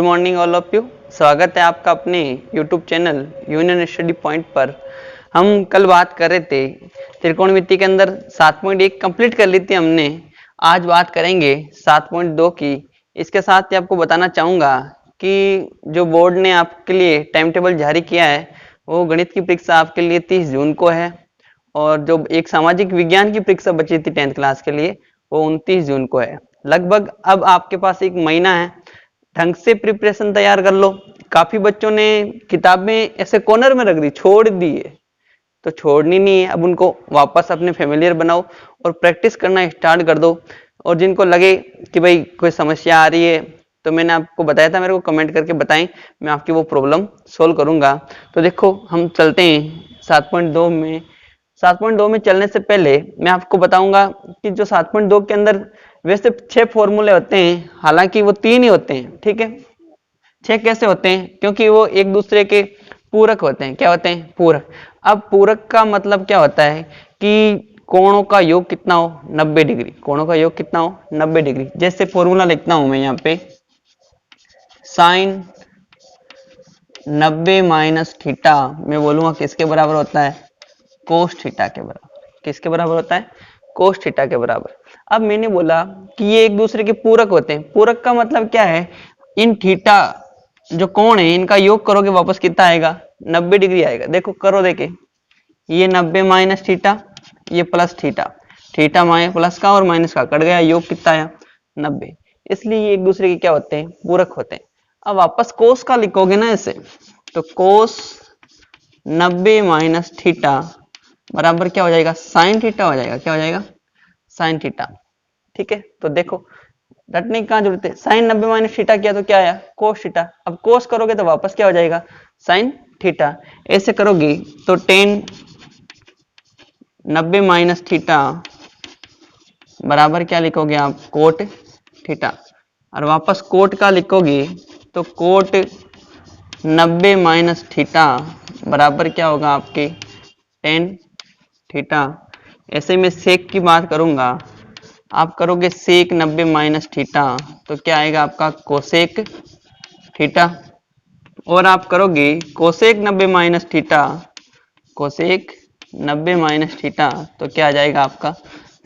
Morning all of you. स्वागत है आपका अपने YouTube channel union study point पर। हम कल बात कर रहे थे त्रिकोणमिति के अंदर 7.1 कंप्लीट कर ली थी हमने। आज बात करेंगे 7.2 की। इसके साथ ही आपको बताना चाहूँगा कि जो बोर्ड ने आपके लिए टाइम टेबल जारी किया है वो गणित की परीक्षा आपके लिए 30 जून को है, और जो एक सामाजिक विज्ञान की परीक्षा बची थी 10th क्लास के लिए वो 29 जून को है। लगभग अब आपके पास एक महीना है, ढंग से प्रिपरेशन तैयार कर लो। काफी बच्चों ने किताबें ऐसे कॉर्नर में रख दी, छोड़ दी है, तो छोड़नी नहीं है। अब उनको वापस अपने फेमिलियर बनाओ और प्रैक्टिस करना स्टार्ट कर दो। और जिनको लगे कि भाई कोई समस्या आ रही है तो मैंने आपको बताया था, मेरे को कमेंट करके बताएं, मैं आपकी वो प्रॉब्लम सोल्व करूंगा। तो देखो हम चलते हैं 7.2 में। 7.2 में चलने से पहले मैं आपको बताऊंगा कि जो 7.2 के अंदर वैसे 6 फॉर्मूले होते हैं, हालांकि वो 3 ही होते हैं, ठीक है। 6 कैसे होते हैं? क्योंकि वो एक दूसरे के पूरक होते हैं। क्या होते हैं? पूरक। अब पूरक का मतलब क्या होता है कि कोणों का योग कितना हो? 90 डिग्री। कोणों का योग कितना हो? 90 डिग्री। जैसे फॉर्मूला लिखता हूं मैं यहाँ पे, साइन 90 माइनस थीटा मैं बोलूंगा किसके बराबर होता है? कोस थीटा के बराबर। किसके बराबर होता है? कोस थीटा के बराबर। अब मैंने बोला कि ये एक दूसरे के पूरक होते हैं। पूरक का मतलब क्या है? इन थीटा जो कोण है इनका योग करोगे वापस कितना आएगा? 90 डिग्री आएगा। देखो करो, देखे ये 90 माइनस थीटा, ये plus theta, theta minus plus का और माइनस का कट गया, योग कितना आया? 90। इसलिए ये एक दूसरे के क्या होते हैं? पूरक होते हैं। अब वापस कोस का लिखोगे ना ऐसे, तो कोस 90 माइनस थीटा बराबर क्या हो जाएगा? साइन थीटा हो जाएगा। क्या हो जाएगा? Sine theta. ठीक है, तो देखो रटने की कहाँ जरूरत है। साइन 90 माइनस थीटा किया तो क्या आया? Cos theta. अब कोस करोगे तो वापस क्या हो जाएगा? Sine theta. ऐसे करोगे तो टेन 90 माइनस थीटा बराबर क्या लिखोगे आप? Cot theta. और वापस कोट का लिखोगे तो कोट 90 माइनस थीटा बराबर क्या होगा आपके? Tan theta. ऐसे में सेक की बात करूंगा, आप करोगे सेक 90 माइनस थीटा तो क्या आएगा आपका? Cosec theta. और आप करोगे cosec 90 minus theta, cosec 90 minus theta तो क्या आ जाएगा आपका?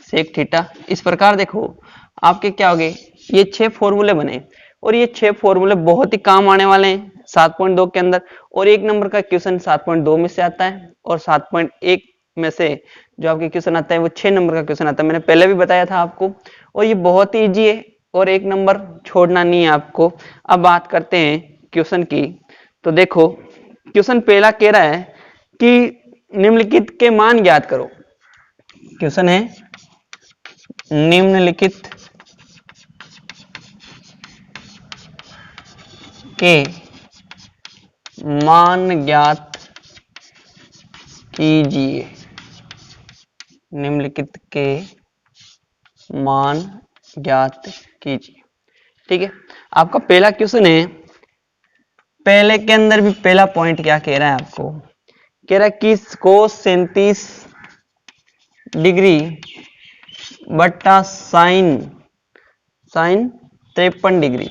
Sec theta. इस प्रकार देखो आपके क्या हो गए? ये 6 फॉर्मूले बने, और ये 6 फॉर्मूले बहुत ही काम आने वाले हैं 7.2 के अंदर। और 1 नंबर का क्वेश्चन 7.2 में से आता है, और 7.1 में से जो आपके क्वेश्चन आता है वो 6 नंबर का क्वेश्चन आता है। मैंने पहले भी बताया था आपको, और ये बहुत ही इजी है और 1 नंबर छोड़ना नहीं है आपको। अब बात करते हैं क्वेश्चन की। तो देखो क्वेश्चन पहला कह रहा है कि निम्नलिखित के मान ज्ञात करो। क्वेश्चन है निम्नलिखित के मान ज्ञात कीजिए। निम्नलिखित के मान ज्ञात कीजिए। ठीक है, आपका पहला क्वेश्चन है। पहले के अंदर भी पहला पॉइंट क्या कह रहा है आपको? कह रहा है कि कोस 37 डिग्री बट्टा साइन 53 डिग्री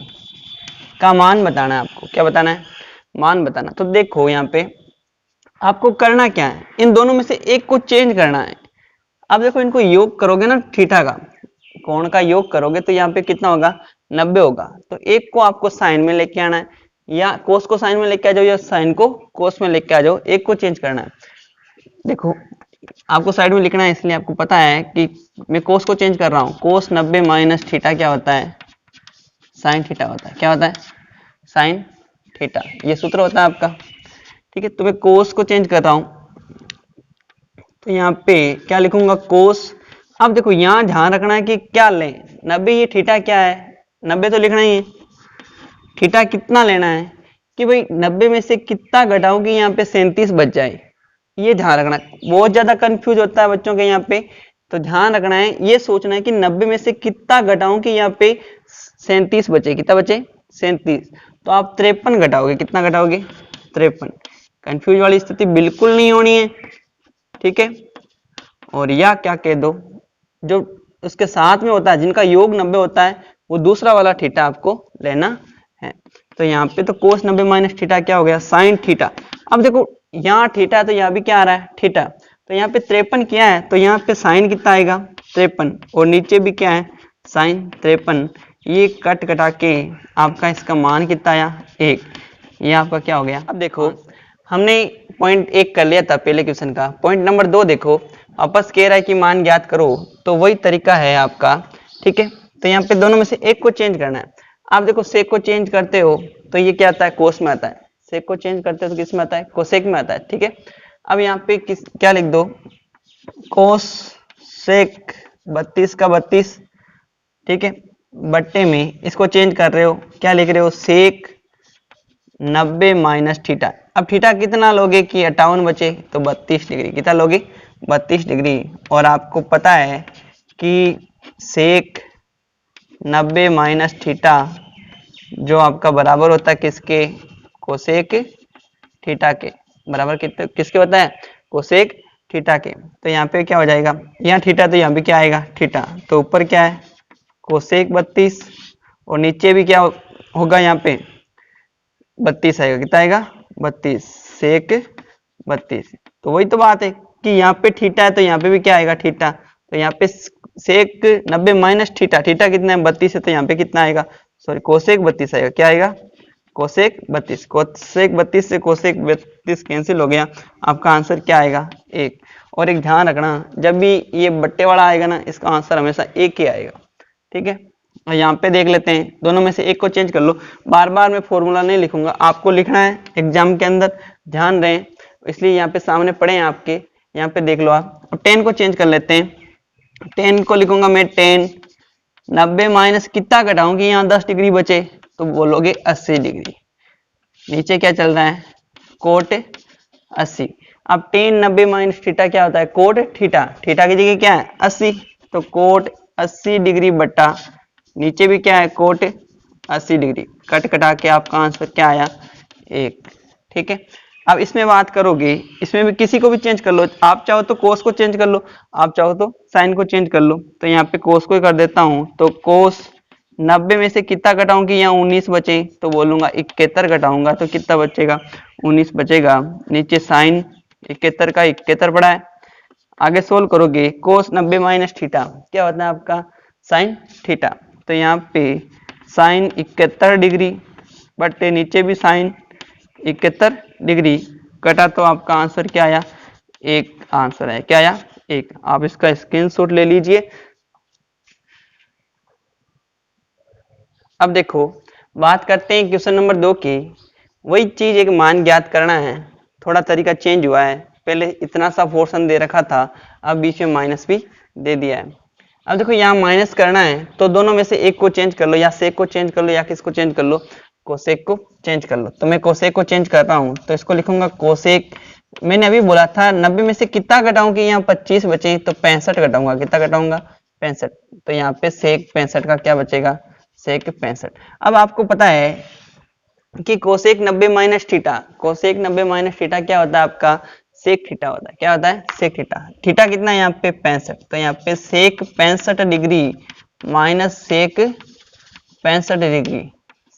का मान बताना है आपको। क्या बताना है? मान बताना। तो देखो यहाँ पे आपको करना क्या है, इन दोनों में से एक को चेंज करना है। अब देखो इनको योग करोगे ना, थीटा का कोण का योग करोगे तो यहाँ पे कितना होगा? 90 होगा। तो एक को आपको साइन में लेके आना है, या कोस को साइन में लेके आ जाओ, या साइन को कोस में लेके आ जाओ। एक को चेंज करना है। देखो आपको साइड में लिखना है, इसलिए आपको पता है कि मैं कोस को चेंज कर रहा हूँ। कोस 90 माइनस थीटा क्या होता है? साइन थीटा होता है। क्या होता है? Sine theta. ये सूत्र होता है आपका। ठीक है, तो मैं कोस को चेंज कर रहा हूं, तो यहाँ पे क्या लिखूंगा? कोस। अब देखो यहाँ ध्यान रखना है कि क्या लें? 90, ये थीटा क्या है? 90 तो लिखना ही है। थीटा कितना लेना है कि भाई 90 में से कितना घटाओ कि यहाँ पे 37 बच जाए। ये ध्यान रखना है, बहुत ज्यादा कंफ्यूज होता है बच्चों के यहाँ पे। तो ध्यान रखना है, ये सोचना है कि 90 में से कितना घटाऊं कि यहाँ पे 37 बचे। कितना बचे? 37। तो आप 53 घटाओगे। कितना घटाओगे? 53। कंफ्यूज वाली स्थिति बिल्कुल नहीं होनी है। ठीक है, और या क्या कह दो, जो उसके साथ में होता है जिनका योग 90 होता है वो दूसरा वाला थीटा आपको लेना है। तो यहाँ पे तो कोस 90 माइनस थीटा क्या हो गया, साइन थीटा। अब देखो यहाँ थीटा है तो यहाँ भी क्या आ रहा है, थीटा। तो यहाँ पे 53 क्या है, तो यहाँ पे साइन कितना आएगा, 53, और नीचे भी क्या है, साइन 53। ये कट कटा के आपका इसका मान कितना आया, 1। ये आपका क्या हो गया। अब देखो हमने पॉइंट 1 कर लिया था पहले क्वेश्चन का। पॉइंट नंबर 2 देखो, वापस कह रहा है कि मान ज्ञात करो, तो वही तरीका है आपका, ठीक है। तो यहाँ पे दोनों में से एक को चेंज करना है। आप देखो सेक को चेंज करते हो तो ये क्या आता है, कोस में आता है। सेक को चेंज करते हो तो किस में आता है, कोसेक में आता है, ठीक है। अब यहाँ पे किस क्या लिख दो, कोस सेक 32 का 32, ठीक है, बट्टे में इसको चेंज कर रहे हो, क्या लिख रहे हो, सेक 90 माइनस थीटा। अब थीटा कितना लोगे कि 58 बचे, तो 32 डिग्री। कितना लोगे, 32 डिग्री। और आपको पता है कि सेक 90 माइनस थीटा जो आपका बराबर होता है किसके, कोसेक थीटा के। बराबर कितने किसके होता है, कोसेक थीटा के। तो यहाँ पे क्या हो जाएगा, यहाँ थीटा तो यहाँ भी क्या आएगा, थीटा। तो ऊपर क्या है, कोसेक 32, और नीचे भी क्या होगा, यहाँ पे 32 आएगा। कितना आएगा, 32 सेक 32। तो वही तो बात है कि यहाँ पे थीटा है तो यहाँ पे भी क्या आएगा, थीटा। तो यहाँ पे सेक 90 माइनस थीटा, थीटा कितना है, 32 है, तो यहाँ पे कितना आएगा, सॉरी कोसेक 32 आएगा। क्या आएगा, कोसेक 32। कोसेक 32 से कोसेक 32 कैंसिल हो गया, आपका आंसर क्या आएगा, 1। और एक ध्यान रखना, जब भी ये बट्टे वाला आएगा ना, इसका आंसर हमेशा 1 ही आएगा, ठीक है। और यहाँ पे देख लेते हैं, दोनों में से एक को चेंज कर लो। बार बार मैं फॉर्मूला नहीं लिखूंगा, आपको लिखना है एग्जाम के अंदर, ध्यान रहे, इसलिए यहाँ पे सामने पड़े हैं आपके, यहाँ पे देख लो आप। अब 10 को चेंज कर लेते हैं। 10 को लिखूंगा मैं 10, 90 माइनस कितना घटाऊंगी, यहाँ 10 डिग्री बचे तो बोलोगे 80 डिग्री। नीचे क्या चल रहा है, कोट 80। अब 10 90 माइनस थीटा क्या होता है, कोट थीटा। थीटा की जगह क्या है, 80, तो कोट 80 डिग्री बट्टा नीचे भी क्या है, कोट 80 डिग्री। कट कटा के आपका आंसर क्या आया, 1, ठीक है। अब इसमें बात करोगे, इसमें भी किसी को भी चेंज कर लो। आप चाहो तो कोस को चेंज कर लो, आप चाहो तो साइन को चेंज कर लो। तो यहाँ पे कोस को कर देता हूँ, तो कोस 90 में से कितना घटाऊंगी, यहाँ 19 बचे तो बोलूंगा 71 घटाऊंगा तो कितना बचेगा, 19 बचेगा। नीचे साइन 71 का 71 पड़ा है। आगे सोल्व करोगे, कोस 90 माइनस थीटा क्या होता है आपका, साइन थीटा। तो यहाँ पे साइन 71 डिग्री बटे नीचे भी साइन 71 डिग्री, कटा तो आपका आंसर क्या आया, 1 आंसर है। क्या आया, 1। आप इसका स्क्रीनशॉट ले लीजिए। अब देखो बात करते हैं क्वेश्चन नंबर 2 की। वही चीज, एक मान ज्ञात करना है, थोड़ा तरीका चेंज हुआ है। पहले इतना सा पोर्शन दे रखा था, अब बीच में माइनस भी दे दिया है। अब देखो यहाँ माइनस करना है तो दोनों में से एक को चेंज कर लो, या सेक को चेंज कर लो या किसको चेंज कर लो, कोसेक को चेंज कर लो। तो मैं कोसेक को चेंज कर रहा हूँ, तो इसको लिखूंगा कोसेक। मैंने अभी बोला था 90 में से कितना घटाऊं कि यहाँ 25 बचे, तो 65 घटाऊंगा। कितना घटाऊंगा, 65। तो यहाँ पे सेक 65 का क्या बचेगा, सेक 65। अब आपको पता है कि cosec 90 minus theta, cosec 90 minus theta क्या होता है आपका, सेक थीटा होता है। क्या होता है, सेक थीटा। थीटा कितना है यहाँ पे 65, तो यहाँ पे सेक 65 डिग्री माइनस सेक 65 डिग्री।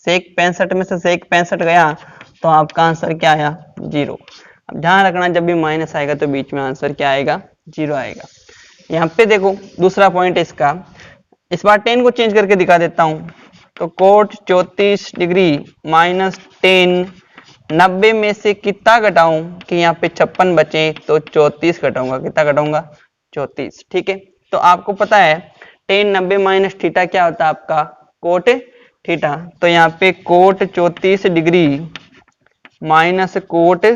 सेक 65 में से सेक 65 गया तो आपका आंसर क्या आया, 0। अब ध्यान रखना, जब भी माइनस आएगा तो बीच में आंसर क्या आएगा, 0 आएगा। यहाँ पे देखो दूसरा पॉइंट इसका, इस बार 10 को चेंज करके दिखा देता हूँ। तो कोट 34 डिग्री माइनस 10, 90 में से कितना घटाऊं कि यहाँ पे 56 बचे, तो 34 घटाऊंगा। कितना घटाऊंगा, 34, ठीक है। तो आपको पता है 10 90 माइनस थीटा क्या होता है आपका, कोट थीटा। तो यहाँ पे cot 34 degree minus cot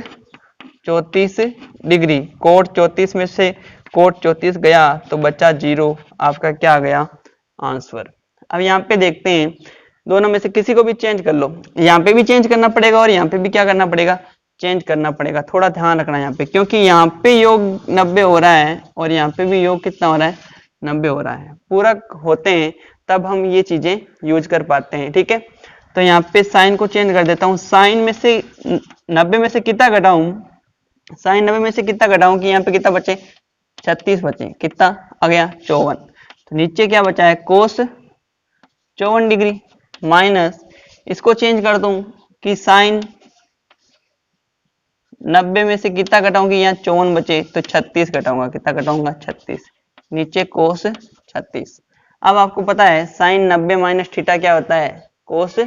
34 degree, cot 34 में से कोट 34 गया तो बचा 0, आपका क्या आ गया, आंसर। अब यहाँ पे देखते हैं, दोनों में से किसी को भी चेंज कर लो। यहाँ पे भी चेंज करना पड़ेगा और यहाँ पे भी क्या करना पड़ेगा, चेंज करना पड़ेगा। थोड़ा ध्यान रखना यहाँ पे, क्योंकि यहाँ पे योग 90 हो रहा है और यहाँ पे भी योग कितना हो रहा है, 90 हो रहा है। पूरक होते हैं तब हम ये चीजें यूज कर पाते हैं, ठीक है। तो यहाँ पे साइन को चेंज कर देता हूँ। साइन में से 90 में से कितना घटाऊं, साइन 90 में से कितना घटाऊं कि यहाँ पे कितना बचे, 36 बचे। कितना आ गया, 54। तो नीचे क्या बचा है, कोस 54 डिग्री माइनस इसको चेंज कर दूं कि साइन 90 में से कितना घटाऊंगी, यहाँ 54 बचे तो 36 घटाऊंगा, कितना घटाऊंगा 36, नीचे कोस 36। अब आपको पता है साइन 90 माइनस थीटा क्या होता है, कोस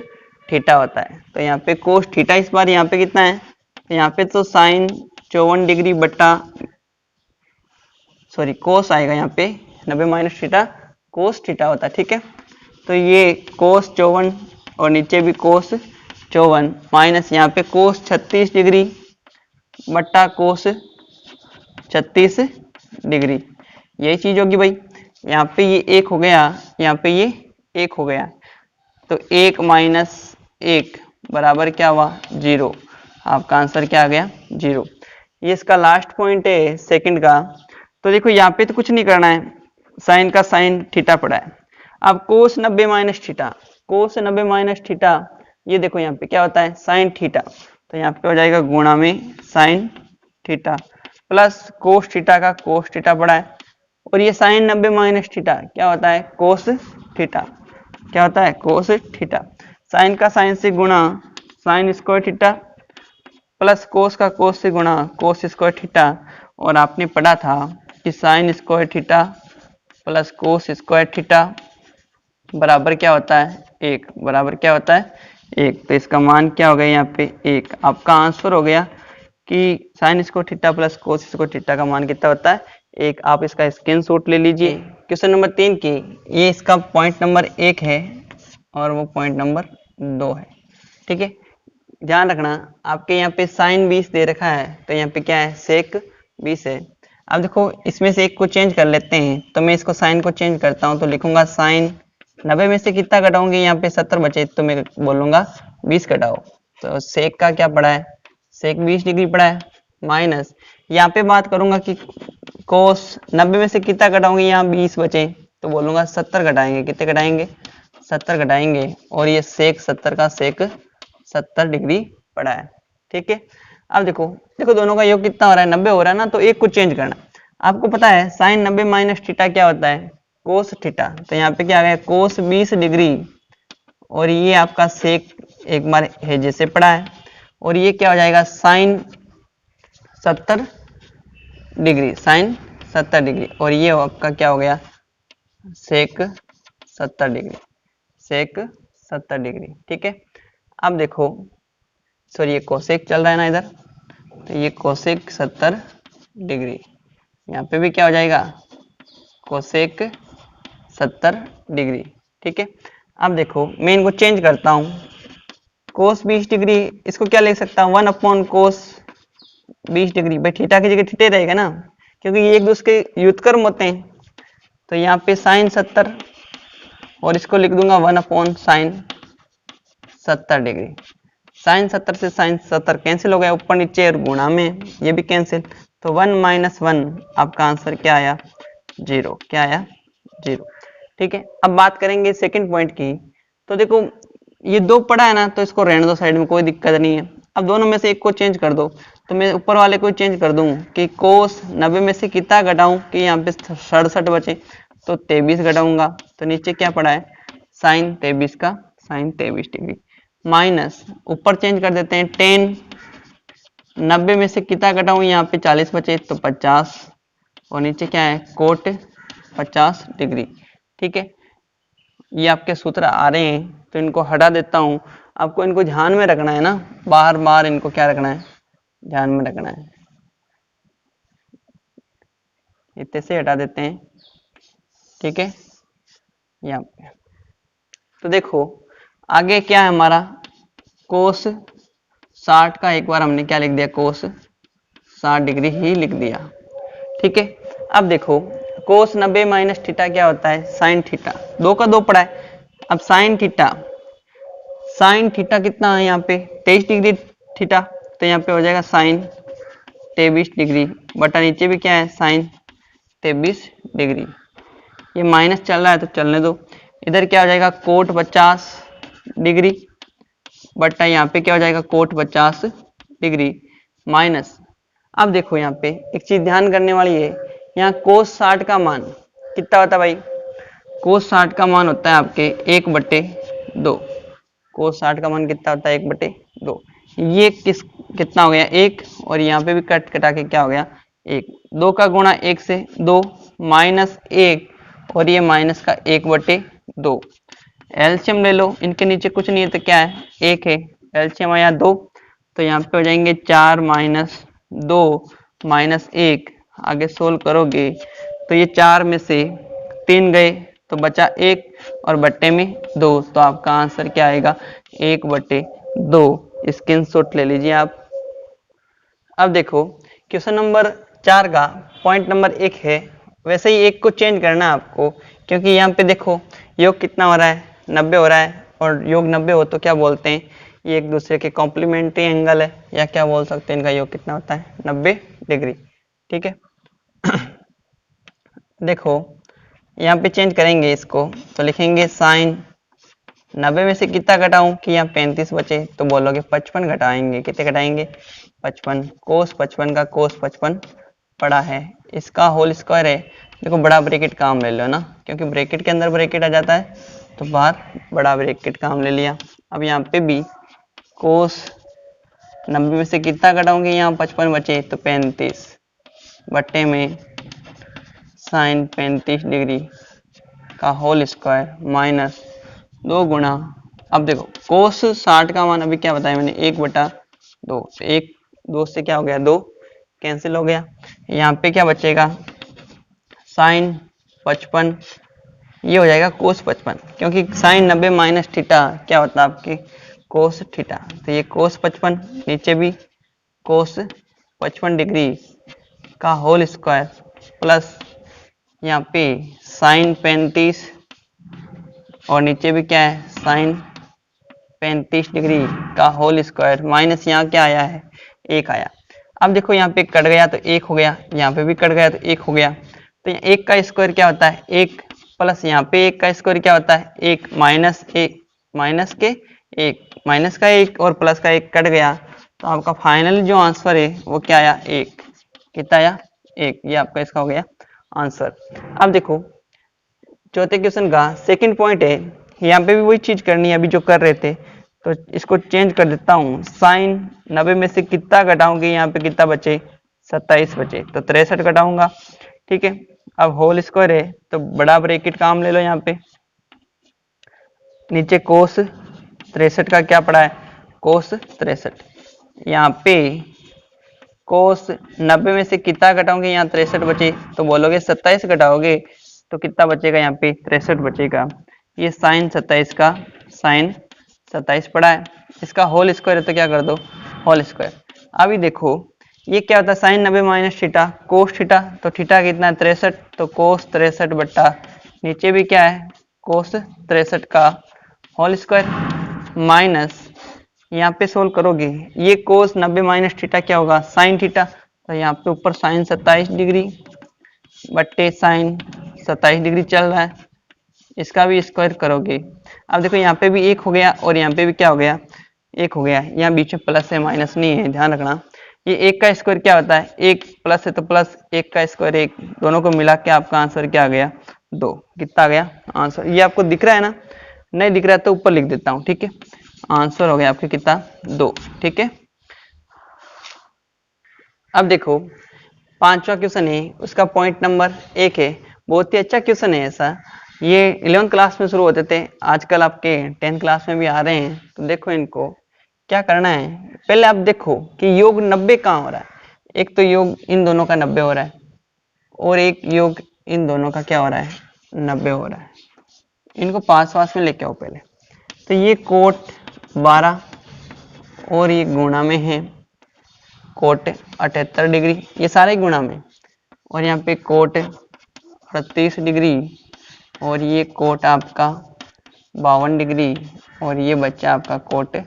थीटा होता है। तो यहाँ पे कोस थीटा इस बार यहाँ पे कितना है, तो यहाँ पे तो साइन 54 डिग्री बट्टा सॉरी कोस आएगा, यहाँ पे 90 माइनस थीटा कोस थीटा होता है, ठीक है। तो ये कोस 54 और नीचे भी कोस 54 माइनस यहाँ पे कोस 36 डिग्री बट्टा कोस 36 डिग्री, यही चीज होगी भाई। यहाँ पे ये एक हो गया, यहाँ पे ये एक हो गया, तो 1 माइनस 1 बराबर क्या हुआ 0। आपका आंसर क्या आ गया 0। ये इसका लास्ट पॉइंट है सेकंड का। तो देखो यहाँ पे तो कुछ नहीं करना है, साइन का साइन थीटा पड़ा है। अब कोस 90 माइनस थीटा, कोस 90 माइनस थीटा, ये देखो यहाँ पे क्या होता है साइन थीटा, तो यहाँ पे हो जाएगा गुणा में sine theta plus cos theta का कोस थीटा पड़ा है, और ये साइन 90 माइनस थीटा क्या होता है कोस थीटा, क्या होता है कोस थीटा। साइन का साइन से गुणा sign square theta plus cos का कोस से गुणा कोस स्क्वायर थीटा, और आपने पढ़ा था कि sign square theta plus cos square theta बराबर क्या होता है 1, बराबर क्या होता है 1। तो इसका मान क्या हो गया यहाँ पे 1। आपका आंसर हो गया कि sign square theta plus cos square theta का मान कितना होता है 1। आप इसका स्क्रीनशॉट ले लीजिए। क्वेश्चन नंबर 3 की ये इसका पॉइंट नंबर 1 है और वो पॉइंट नंबर 2 है, ठीक है। ध्यान रखना आपके यहाँ पे साइन 20 दे रखा है, तो यहाँ पे क्या है सेक 20 है। अब देखो इसमें से एक को चेंज कर लेते हैं, तो मैं इसको साइन को चेंज करता हूँ, तो लिखूंगा साइन 90 में से कितना घटाऊंगी, यहाँ पे 70 बचे तो मैं बोलूंगा 20 घटाओ। तो सेक का क्या पड़ा है सेक 20 डिग्री पड़ा है, माइनस यहाँ पे बात करूंगा कि कोस 90 में से कितना घटाऊंगी, यहाँ 20 बचे तो बोलूंगा 70 घटाएंगे, कितने घटाएंगे 70 घटाएंगे, और ये सेक 70 का सेक 70 डिग्री पड़ा है, ठीक है। अब देखो देखो दोनों का योग कितना हो रहा है 90 हो रहा है ना, तो एक को चेंज करना। आपको पता है साइन 90 माइनस थीटा क्या होता है कोस थीटा, तो यहाँ पे क्या आ गया कोस 20 डिग्री, और ये आपका सेक एक बार है जैसे पड़ा है, और ये क्या हो जाएगा साइन 70 डिग्री, साइन 70 डिग्री, और ये आपका क्या हो गया सेक 70 डिग्री, सेक 70 डिग्री, ठीक है। अब देखो सॉरी ये कोसेक चल रहा है ना इधर, तो ये कोसेक 70 डिग्री, यहाँ पे भी क्या हो जाएगा कोसेक 70 डिग्री, ठीक है। अब देखो मैं इनको चेंज करता हूँ, कोस 20 डिग्री इसको क्या लिख सकता हूँ 1 अपॉन कोस 20 डिग्री, भाई थीटा की जगह थीटे रहेगा ना, क्योंकि ये एक दूसरे के व्युत्क्रम होते हैं। तो यहाँ पे साइन 70 और इसको लिख दूंगा 1 अपॉन साइन 70 डिग्री। साइन 70 से साइन 70 कैंसिल हो गया ऊपर नीचे, और गुणा में ये भी कैंसिल, तो 1 माइनस 1 आपका आंसर क्या आया 0, क्या आया 0, ठीक है। अब बात करेंगे सेकंड पॉइंट की। तो देखो ये 2 पड़ा है ना, तो इसको रहने दो साइड में, कोई दिक्कत नहीं है। अब दोनों में से एक को चेंज कर दो, तो मैं ऊपर वाले को चेंज कर दूं कि कोस 90 में से कितना घटाऊं कि यहाँ पे 67 बचे, तो 23 घटाऊंगा, तो नीचे क्या पड़ा है साइन 23 का साइन 23 डिग्री, माइनस ऊपर चेंज कर देते हैं 10 90 में से कितना घटाऊं, यहाँ पे 40 बचे तो 50, और नीचे क्या है कोट 50 डिग्री, ठीक है। ये आपके सूत्र आ रहे हैं, तो इनको हटा देता हूँ। आपको इनको ध्यान में रखना है ना, बार बार इनको क्या रखना है ध्यान में रखना है। इतने से हटा देते हैं, ठीक है। यहाँ पे तो देखो आगे क्या है हमारा कोस 60 का, एक बार हमने क्या लिख दिया कोस 60 डिग्री ही लिख दिया, ठीक है। अब देखो कोस 90 माइनस थीटा क्या होता है साइन थीटा, 2 का 2 पड़ा है। अब साइन थीटा कितना है यहाँ पे 23 डिग्री थीटा, तो यहाँ पे हो जाएगा साइन 23 डिग्री बटा नीचे भी क्या है साइन 23 डिग्री। ये माइनस चल रहा है तो चलने दो, इधर क्या हो जाएगा कोट 50 डिग्री बटा यहाँ पे क्या हो जाएगा कोट 50 डिग्री माइनस। अब देखो यहाँ पे एक चीज ध्यान करने वाली है, यहाँ कोस 60 का मान कितना होता है भाई, कोस 60 का मान होता है आपके 1/2, कोस 60 का मान कितना होता है 1/2। ये कितना हो गया 1, और यहाँ पे भी कट कटा के क्या हो गया 1। 2 का गुणा 1 से 2 माइनस 1, और ये माइनस का 1/2। एलसीएम ले लो, इनके नीचे कुछ नहीं है तो क्या है 1 है। एलसीएम आया 2, तो यहाँ पे हो जाएंगे 4 माइनस 2 माइनस 1। आगे सोल्व करोगे तो ये 4 में से 3 गए तो बचा 1, और बट्टे में 2, तो आपका आंसर क्या आएगा 1/2। स्क्रीनशॉट ले लीजिए आप। अब देखो क्वेश्चन नंबर 4 का पॉइंट नंबर 1 है, वैसे ही 1 को चेंज करना है आपको, क्योंकि यहाँ पे देखो योग कितना हो रहा है 90 हो रहा है, और योग 90 हो तो क्या बोलते हैं ये एक दूसरे के कॉम्प्लीमेंट्री एंगल है, या क्या बोल सकते हैं इनका योग कितना होता है 90 डिग्री। ठीक है देखो यहाँ पे चेंज करेंगे इसको, तो लिखेंगे साइन 90 में से कितना घटाऊं कि यहाँ 35 बचे, तो बोलोगे 55 घटाएंगे, कितने घटाएंगे 55। कोस 55 का कोस 55 पड़ा है, इसका होल स्क्वायर है। देखो बड़ा ब्रैकेट काम ले लो ना, क्योंकि ब्रैकेट के अंदर ब्रैकेट आ जाता है, तो बाहर बड़ा ब्रैकेट काम ले लिया। अब यहाँ पे भी कोस 90 में से कितना घटाऊंगे, यहाँ 55 बचे तो 35 बट्टे में साइन 35 डिग्री का होल स्क्वायर माइनस 2 गुणा, अब देखो कोस 60 का मान अभी क्या बताया मैंने 1/2, तो 1 2 से क्या हो गया 2 कैंसिल हो गया। यहाँ पे क्या बचेगा साइन 55, ये हो जाएगा कोस 55, क्योंकि साइन 90 माइनस थीटा क्या होता है आपके कोस थीटा, तो ये कोस 55, नीचे भी कोस 55 डिग्री का होल स्क्वायर प्लस यहाँ पे साइन 35, और नीचे भी क्या है साइन 35 डिग्री का होल स्क्वायर माइनस यहाँ क्या आया है 1 आया। अब देखो यहाँ पे कट गया तो 1 हो गया, यहाँ पे भी कट गया तो 1 हो गया, तो यहाँ 1 का स्क्वायर क्या होता है 1, प्लस यहाँ पे 1 का स्क्वायर क्या होता है 1, माइनस 1 माइनस के 1 माइनस का 1 और प्लस का 1 कट गया, तो आपका फाइनल जो आंसर है वो क्या आया 1। कितना आया 1, ये आपका इसका हो गया आंसर। अब देखो चौथे क्वेश्चन का सेकंड पॉइंट है, यहाँ पे भी वही चीज करनी है अभी जो कर रहे थे, तो इसको चेंज कर देता हूँ। साइन 90 में से कितना घटाऊंगे, यहाँ पे कितना बचे 27 बचे, तो 63 घटाऊंगा। ठीक है अब होल स्क्वायर है तो बड़ा ब्रैकेट काम ले लो, यहाँ पे नीचे कोस 63 का क्या पड़ा है कोस 63, यहाँ पे कोस 90 में से कितना घटाओगे, यहाँ 63 बचे, तो बोलोगे 27 घटाओगे तो कितना बचेगा, यहाँ पे 63 बचेगा। ये साइन 27 का साइन 27 पड़ा है, इसका होल स्क्वायर है तो क्या कर दो होल स्क्वायर। अभी देखो ये क्या होता है sine 90 minus theta cos theta, तो थीटा कितना है 63, तो कोस 63 बट्टा नीचे भी क्या है कोस 63 का होल स्क्वायर माइनस यहाँ पे सोल्व करोगे ये कोस 90 माइनस थीटा क्या होगा साइन थीटा, तो यहाँ पे ऊपर साइन 27 डिग्री बट्टे साइन 27 डिग्री चल रहा है, इसका भी स्क्वायर करोगे। अब देखो यहाँ पे भी 1 हो गया और यहाँ पे भी क्या हो गया 1 हो गया, यहाँ बीच में प्लस है माइनस नहीं है ध्यान रखना। ये 1 का स्क्वायर क्या होता है 1 प्लस है तो प्लस 1 का स्क्वायर 1, दोनों को मिला के आपका आंसर क्या आ गया 2। कितना आ गया आंसर, ये आपको दिख रहा है ना, नहीं दिख रहा है तो ऊपर लिख देता हूँ। ठीक है आंसर हो गया आपके कितना 2। ठीक है अब देखो पांचवा क्वेश्चन है, उसका पॉइंट नंबर 1 है, बहुत ही अच्छा क्वेश्चन है ऐसा, ये 11th क्लास में शुरू होते थे, आजकल आपके 10th क्लास में भी आ रहे हैं। तो देखो इनको क्या करना है, पहले आप देखो कि योग 90 कहाँ हो रहा है, एक तो योग इन दोनों का 90 हो रहा है और एक योग इन दोनों का क्या हो रहा है 90 हो रहा है। इनको पास पास में लेके आओ पहले, तो ये कोट 12 और ये गुणा में है कोट 78 डिग्री, ये सारे गुणा में, और यहाँ पे कोट 38 डिग्री और ये कोट आपका 52 डिग्री और ये बच्चा आपका कोट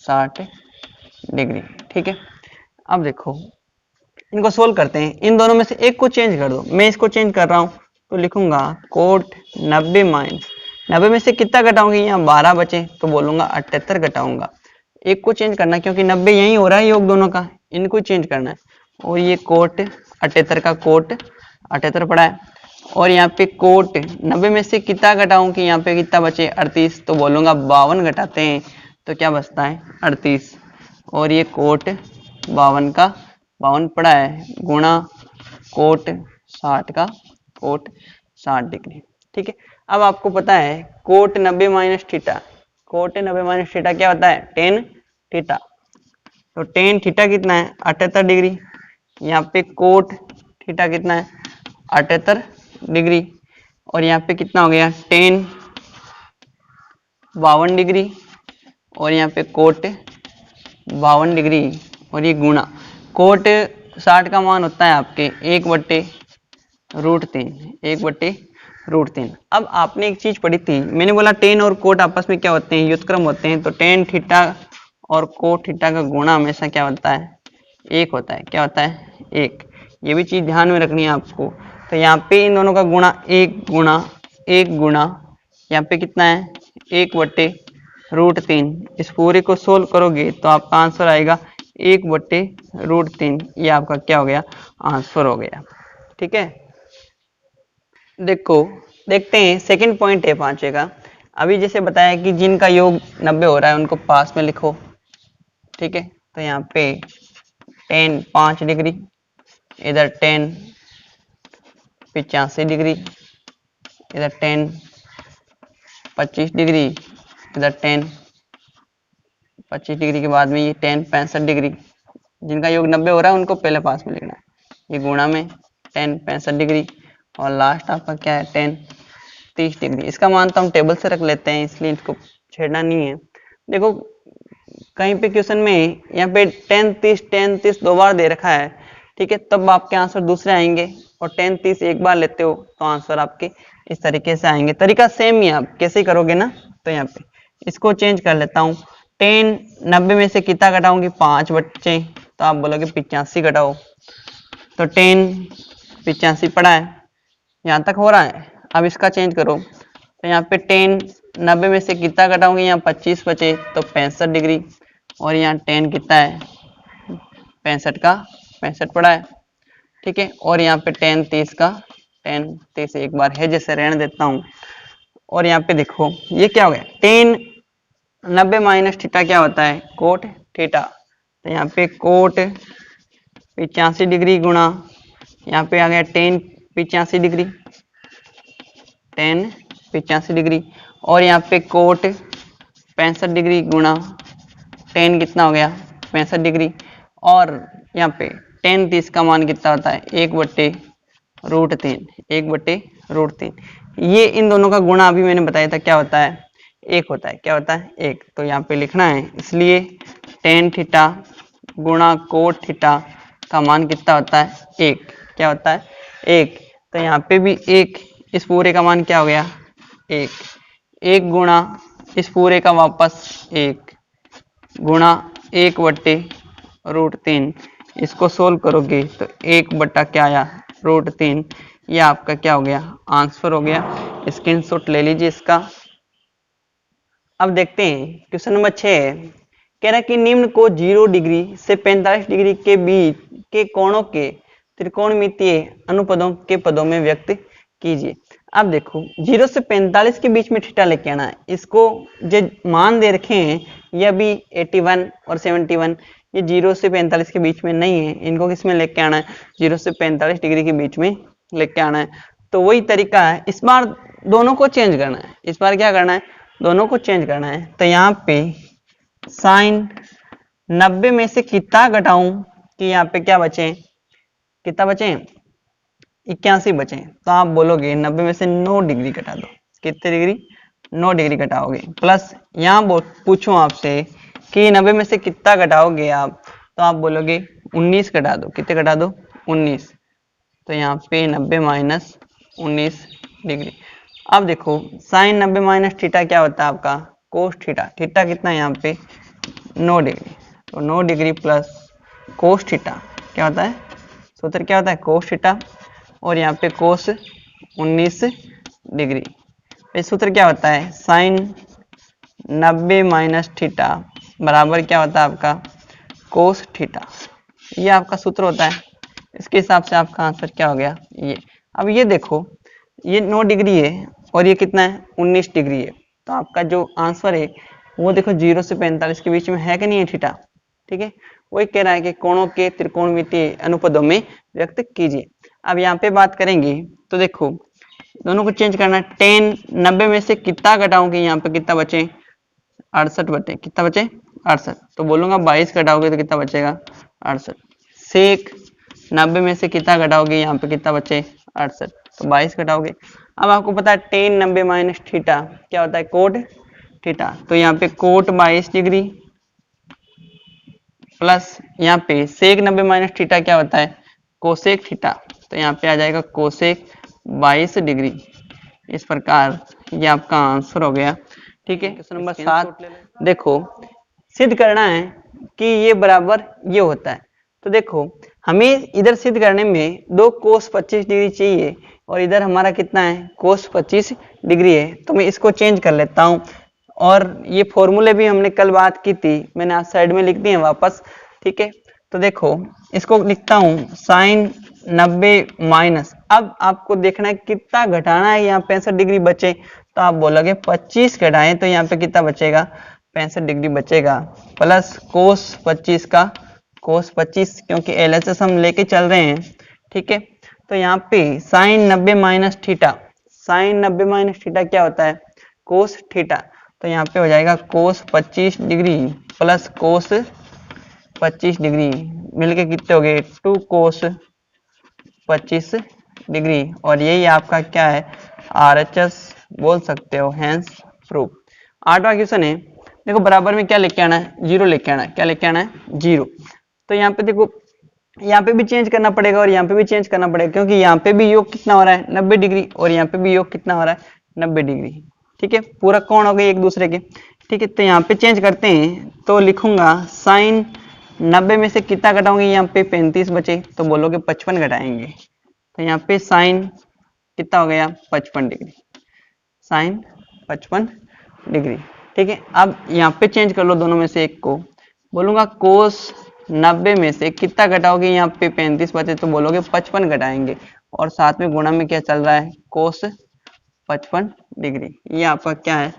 60 डिग्री। ठीक है अब देखो इनको सोल्व करते हैं, इन दोनों में से एक को चेंज कर दो, मैं इसको चेंज कर रहा हूँ तो लिखूंगा कोट 90 माइनस 90 में से कितना घटाऊंगी, यहाँ 12 बचे तो बोलूंगा 78 घटाऊंगा। एक को चेंज करना क्योंकि 90 यही हो रहा है योग दोनों का, इनको चेंज करना है, और ये कोट 78 का कोट 78 पड़ा है, और यहाँ पे कोट 90 में से कितना घटाऊं कि यहाँ पे कितना बचे 38, तो बोलूंगा 52 घटाते हैं तो क्या बचता है 38, और ये कोट 52 का 52 पड़ा है गुणा कोट 60 का कोट 60 डिग्री। ठीक है, अब आपको पता है cot 90 minus theta, cot 90 minus theta क्या होता है टेन थीटा। तो टेन थीटा कितना है 78 डिग्री, यहाँ पे कोट थीटा कितना है 78 डिग्री, और यहाँ पे कितना हो गया टेन 52 डिग्री, और यहाँ पे कोट 52 डिग्री, और ये गुणा कोट 60 का मान होता है आपके 1/√3, 1/√3। अब आपने एक चीज पढ़ी थी, मैंने बोला टेन और कोट आपस में क्या होते हैं व्युत्क्रम होते हैं, तो टेन थीटा और कोट थीटा का गुणा हमेशा क्या होता है एक होता है। क्या होता है एक, ये भी चीज ध्यान में रखनी है आपको। तो यहाँ पे इन दोनों का गुणा एक गुणा यहाँ पे कितना है 1/√3। इस पूरे को सोल्व करोगे तो आपका आंसर आएगा 1/√3। ये आपका क्या हो गया आंसर हो गया। ठीक है, देखो देखते हैं सेकंड पॉइंट है पांचवे का। अभी जैसे बताया कि जिनका योग 90 हो रहा है उनको पास में लिखो। ठीक है, तो यहाँ पे टेन 5 डिग्री, इधर टेन 85 डिग्री, इधर टेन 25 डिग्री, इधर टेन 25 डिग्री के बाद में ये टेन 65 डिग्री। जिनका योग 90 हो रहा है उनको पहले पास में लिखना है, ये गुणा में टेन 65 डिग्री, और लास्ट आपका क्या है टेन 30 डिग्री। इसका मान तो हम टेबल से रख लेते हैं, इसलिए इसको छेड़ना नहीं है। देखो कहीं पे क्वेश्चन में यहाँ पे टेन 30 दो बार दे रखा है, ठीक है, तब आपके आंसर दूसरे आएंगे, और टेन 30 एक बार लेते हो तो आंसर आपके इस तरीके से आएंगे। तरीका सेम ही, आप कैसे करोगे ना, तो यहाँ पे इसको चेंज कर लेता हूँ। टेन 90 में से कितना घटाऊंगी 5 बच्चे, तो आप बोलोगे 85 घटाओ, तो टेन 85 पड़ा है, यहाँ तक हो रहा है। अब इसका चेंज करो, तो यहाँ पे टेन 90 में से कितना घटाओगे, यहाँ 25 बचे तो 65 डिग्री, और यहाँ टेन कितना है 65 का 65 पड़ा है। ठीक है, और यहाँ पे टेन 30 एक बार है जैसे रहने देता हूँ। और यहाँ पे देखो ये क्या हो गया टेन 90 माइनस थीटा क्या होता है कोट थीटा, तो यहाँ पे कोट 85 डिग्री गुणा यहाँ पे आ गया टेन 85 डिग्री, टेन 85 डिग्री, और यहाँ पे कोट 65 डिग्री गुणा टेन कितना हो गया 65 डिग्री, और यहाँ पे टेन 30 का मान कितना होता है 1/√3, 1/√3। ये इन दोनों का गुणा अभी मैंने बताया था क्या होता है एक होता है। क्या होता है एक, तो यहाँ पे लिखना है, इसलिए टेन थीटा गुणा कोट थीटा का मान कितना होता है एक। क्या होता है एक, तो यहाँ पे भी एक, इस पूरे का मान क्या हो गया एक गुणा इस पूरे का वापस एक गुणा 1/√3। इसको सोल्व करोगे तो 1 क्या आया √3। ये आपका क्या हो गया आंसर हो गया। स्क्रीनशॉट ले लीजिए इसका। अब देखते हैं क्वेश्चन नंबर 6 कह रहा है कि निम्न को 0 डिग्री से 45 डिग्री के बीच के कोणों के त्रिकोणमितीय अनुपदों के पदों में व्यक्त कीजिए। अब देखो 0 से 45 के बीच में थीटा लेके आना है। इसको जो मान दे रखे हैं ये अभी 81 और 71, ये 0 से 45 के बीच में नहीं है, इनको किस में लेके आना है 0 से 45 डिग्री के बीच में लेके आना है। तो वही तरीका है, इस बार दोनों को चेंज करना है। इस बार क्या करना है दोनों को चेंज करना है। तो यहाँ पे साइन 90 में से कितना घटाऊं कि यहाँ पे क्या बचे, कितना बचे 81 बचे, तो आप बोलोगे 90 में से 9 डिग्री घटा दो। कितने डिग्री 9 डिग्री घटाओगे, प्लस यहाँ पूछो आपसे कि 90 में से कितना घटाओगे आप, तो आप बोलोगे 19 घटा दो। कितने घटा दो 19, तो यहाँ पे 90 माइनस 19 डिग्री। अब देखो साइन 90 माइनस थीटा क्या होता है आपका कोस थीटा। थीटा कितना है यहाँ पे 9 डिग्री, तो 9 डिग्री प्लस कोस थीटा क्या होता है सूत्र क्या होता है कोस थीटा, और यहाँ पे कोस 19 डिग्री। इस सूत्र क्या होता है साइन 90 माइनस थीटा बराबर क्या होता है आपका कोस थीटा। ये आपका सूत्र होता है। इसके हिसाब से आपका आंसर क्या हो गया ये। अब ये देखो ये 9 डिग्री है और ये कितना है 19 डिग्री है, तो आपका जो आंसर है वो देखो 0 से 45 के बीच में है कि नहीं है थीटा, ठीक है। वही कह रहा है कि कोणों के त्रिकोणमितीय अनुपदों में व्यक्त कीजिए। अब यहाँ पे बात करेंगे तो देखो दोनों को चेंज करना है। 10 90 में से कितना घटाओगे, यहाँ पे कितना बचे 68 बचे, कितना बचे 68, तो बोलूंगा 22 घटाओगे तो कितना बचेगा 68। सेक 90 में से कितना घटाओगे, यहाँ पे कितना बचे 68, तो 22 घटाओगे। अब आपको पता है 10 90 माइनस थीटा क्या होता है, कोट थीटा, तो यहाँ पे कोट 22 डिग्री प्लस यहाँ पे सेक 90 माइनस थीटा क्या होता है, कोसेक थीटा, तो यहाँ पे आ जाएगा कोसेक 22 डिग्री। इस प्रकार ये आपका आंसर हो गया, ठीक है। क्वेश्चन नंबर 7 देखो, सिद्ध करना है कि ये बराबर ये होता है। तो देखो हमें इधर सिद्ध करने में 2 कोस 25 डिग्री चाहिए और इधर हमारा कितना है कोस 25 डिग्री है, तो मैं इसको चेंज कर लेता हूँ। और ये फॉर्मूले भी हमने कल बात की थी, मैंने आज साइड में लिख दिए वापस, ठीक है। तो देखो इसको लिखता हूँ साइन 90 माइनस, अब आपको देखना है कितना घटाना है, यहाँ 65 डिग्री बचे, तो आप बोलोगे 25 घटाएं तो यहाँ पे कितना बचेगा 65 डिग्री बचेगा, प्लस कोस 25 का कोस 25, क्योंकि LHS हम लेके चल रहे हैं, ठीक है। तो यहाँ पे sine 90 minus theta, sine 90 minus theta क्या होता है कोस थीटा, तो यहाँ पे हो जाएगा कोस 25 डिग्री प्लस कोस 25 डिग्री मिलके कितने हो गए 2 कोस 25 डिग्री, और यही आपका क्या है RHS बोल सकते हो, हैंस प्रूफ। 8वां क्वेश्चन है, देखो बराबर में क्या लेके आना है, 0 लेके आना है, क्या लेके आना है 0। तो यहाँ पे देखो यहाँ पे भी चेंज करना पड़ेगा और यहाँ पे भी चेंज करना पड़ेगा, क्योंकि यहाँ पे भी योग कितना हो रहा है 90 डिग्री और यहाँ पे भी योग कितना हो रहा है 90 डिग्री, ठीक है। पूरा कोण हो गए एक दूसरे के, ठीक है। तो यहाँ पे चेंज करते हैं, तो लिखूंगा साइन 90 में से कितना घटाओगे, यहाँ पे 35 बचे, तो बोलोगे 55 घटाएंगे, तो यहाँ पे साइन कितना हो गया 55 डिग्री, साइन 55 डिग्री, ठीक है। अब यहाँ पे चेंज कर लो दोनों में से एक को, बोलूंगा कोस 90 में से कितना घटाओगे, यहाँ पे 35 बचे, तो बोलोगे 55 घटाएंगे, और साथ में गुणा में क्या चल रहा है कोस 55 डिग्री। ये आपका क्या है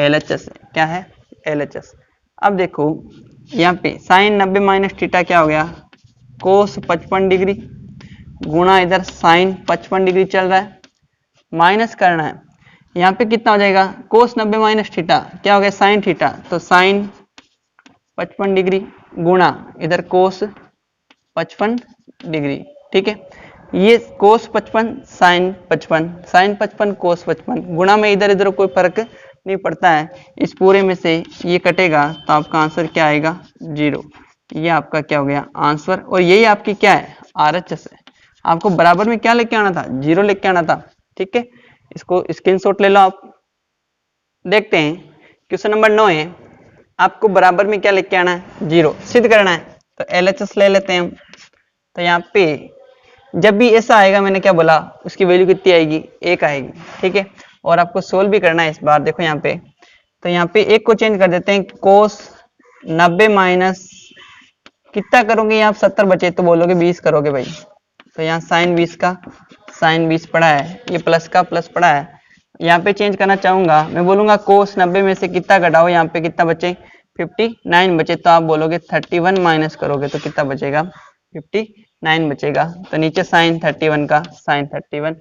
LHS, क्या है LHS। अब देखो यहाँ पे साइन 90 माइनस थीटा क्या हो गया कोस 55 डिग्री, गुणा इधर साइन 55 डिग्री चल रहा है, माइनस करना है, यहाँ पे कितना हो जाएगा कोस 90 माइनस थीटा क्या हो गया साइन थीटा, तो साइन 55 डिग्री गुणा इधर कोस 55 डिग्री, ठीक है। ये कोस 55 साइन 55 साइन 55 कोस 55, गुणा में इधर इधर कोई फर्क नहीं पड़ता है, इस पूरे में से ये कटेगा तो आपका आंसर क्या आएगा 0। ये आपका क्या हो गया आंसर, और यही आपकी क्या है RHS है। आपको बराबर में क्या लेके आना था 0 लेके आना था, ठीक है। इसको स्क्रीनशॉट ले लो आप। देखते हैं क्वेश्चन नंबर 9 है, आपको बराबर में क्या लेके आना है 0, सिद्ध करना है, तो LHS ले लेते हैं हम। तो यहाँ पे जब भी ऐसा आएगा, मैंने क्या बोला उसकी वैल्यू कितनी आएगी 1 आएगी, ठीक है। और आपको सोल्व भी करना है इस बार, देखो यहाँ पे, तो यहाँ पे 1 को चेंज कर देते हैं, कोस 90 माइनस कितना करोगे यहाँ 70 बचे, तो बोलोगे 20 करोगे भाई, तो यहाँ साइन 20 का साइन 20 पड़ा है, ये प्लस का प्लस पड़ा है, यहाँ पे चेंज करना चाहूंगा, मैं बोलूंगा कोस 90 में से कितना घटाओ, यहाँ पे कितना बचे 59 बचे, तो आप बोलोगे 31 माइनस करोगे तो कितना बचेगा 59 बचेगा, तो नीचे साइन 31 का साइन 31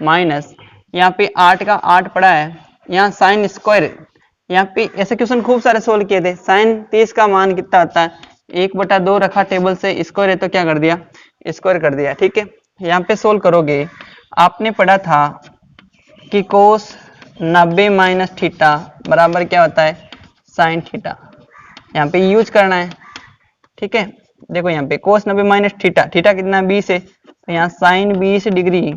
माइनस यहाँ पे 8 का 8 पड़ा है, यहाँ साइन स्क्वायर, यहाँ पे ऐसे क्वेश्चन खूब सारे सोल्व किए थे। साइन 30 का मान कितना होता है 1/2 रखा टेबल से, स्क्वायर है तो क्या कर दिया स्क्वायर कर दिया, ठीक है। यहाँ पे सोल्व करोगे, आपने पढ़ा था कि कोस 90 माइनस थीटा बराबर क्या होता है साइन थीटा, यहाँ पे यूज करना है, ठीक है। देखो यहाँ पे कोस 90 माइनस थीटा, थीटा कितना 20 है, तो यहाँ साइन 20 डिग्री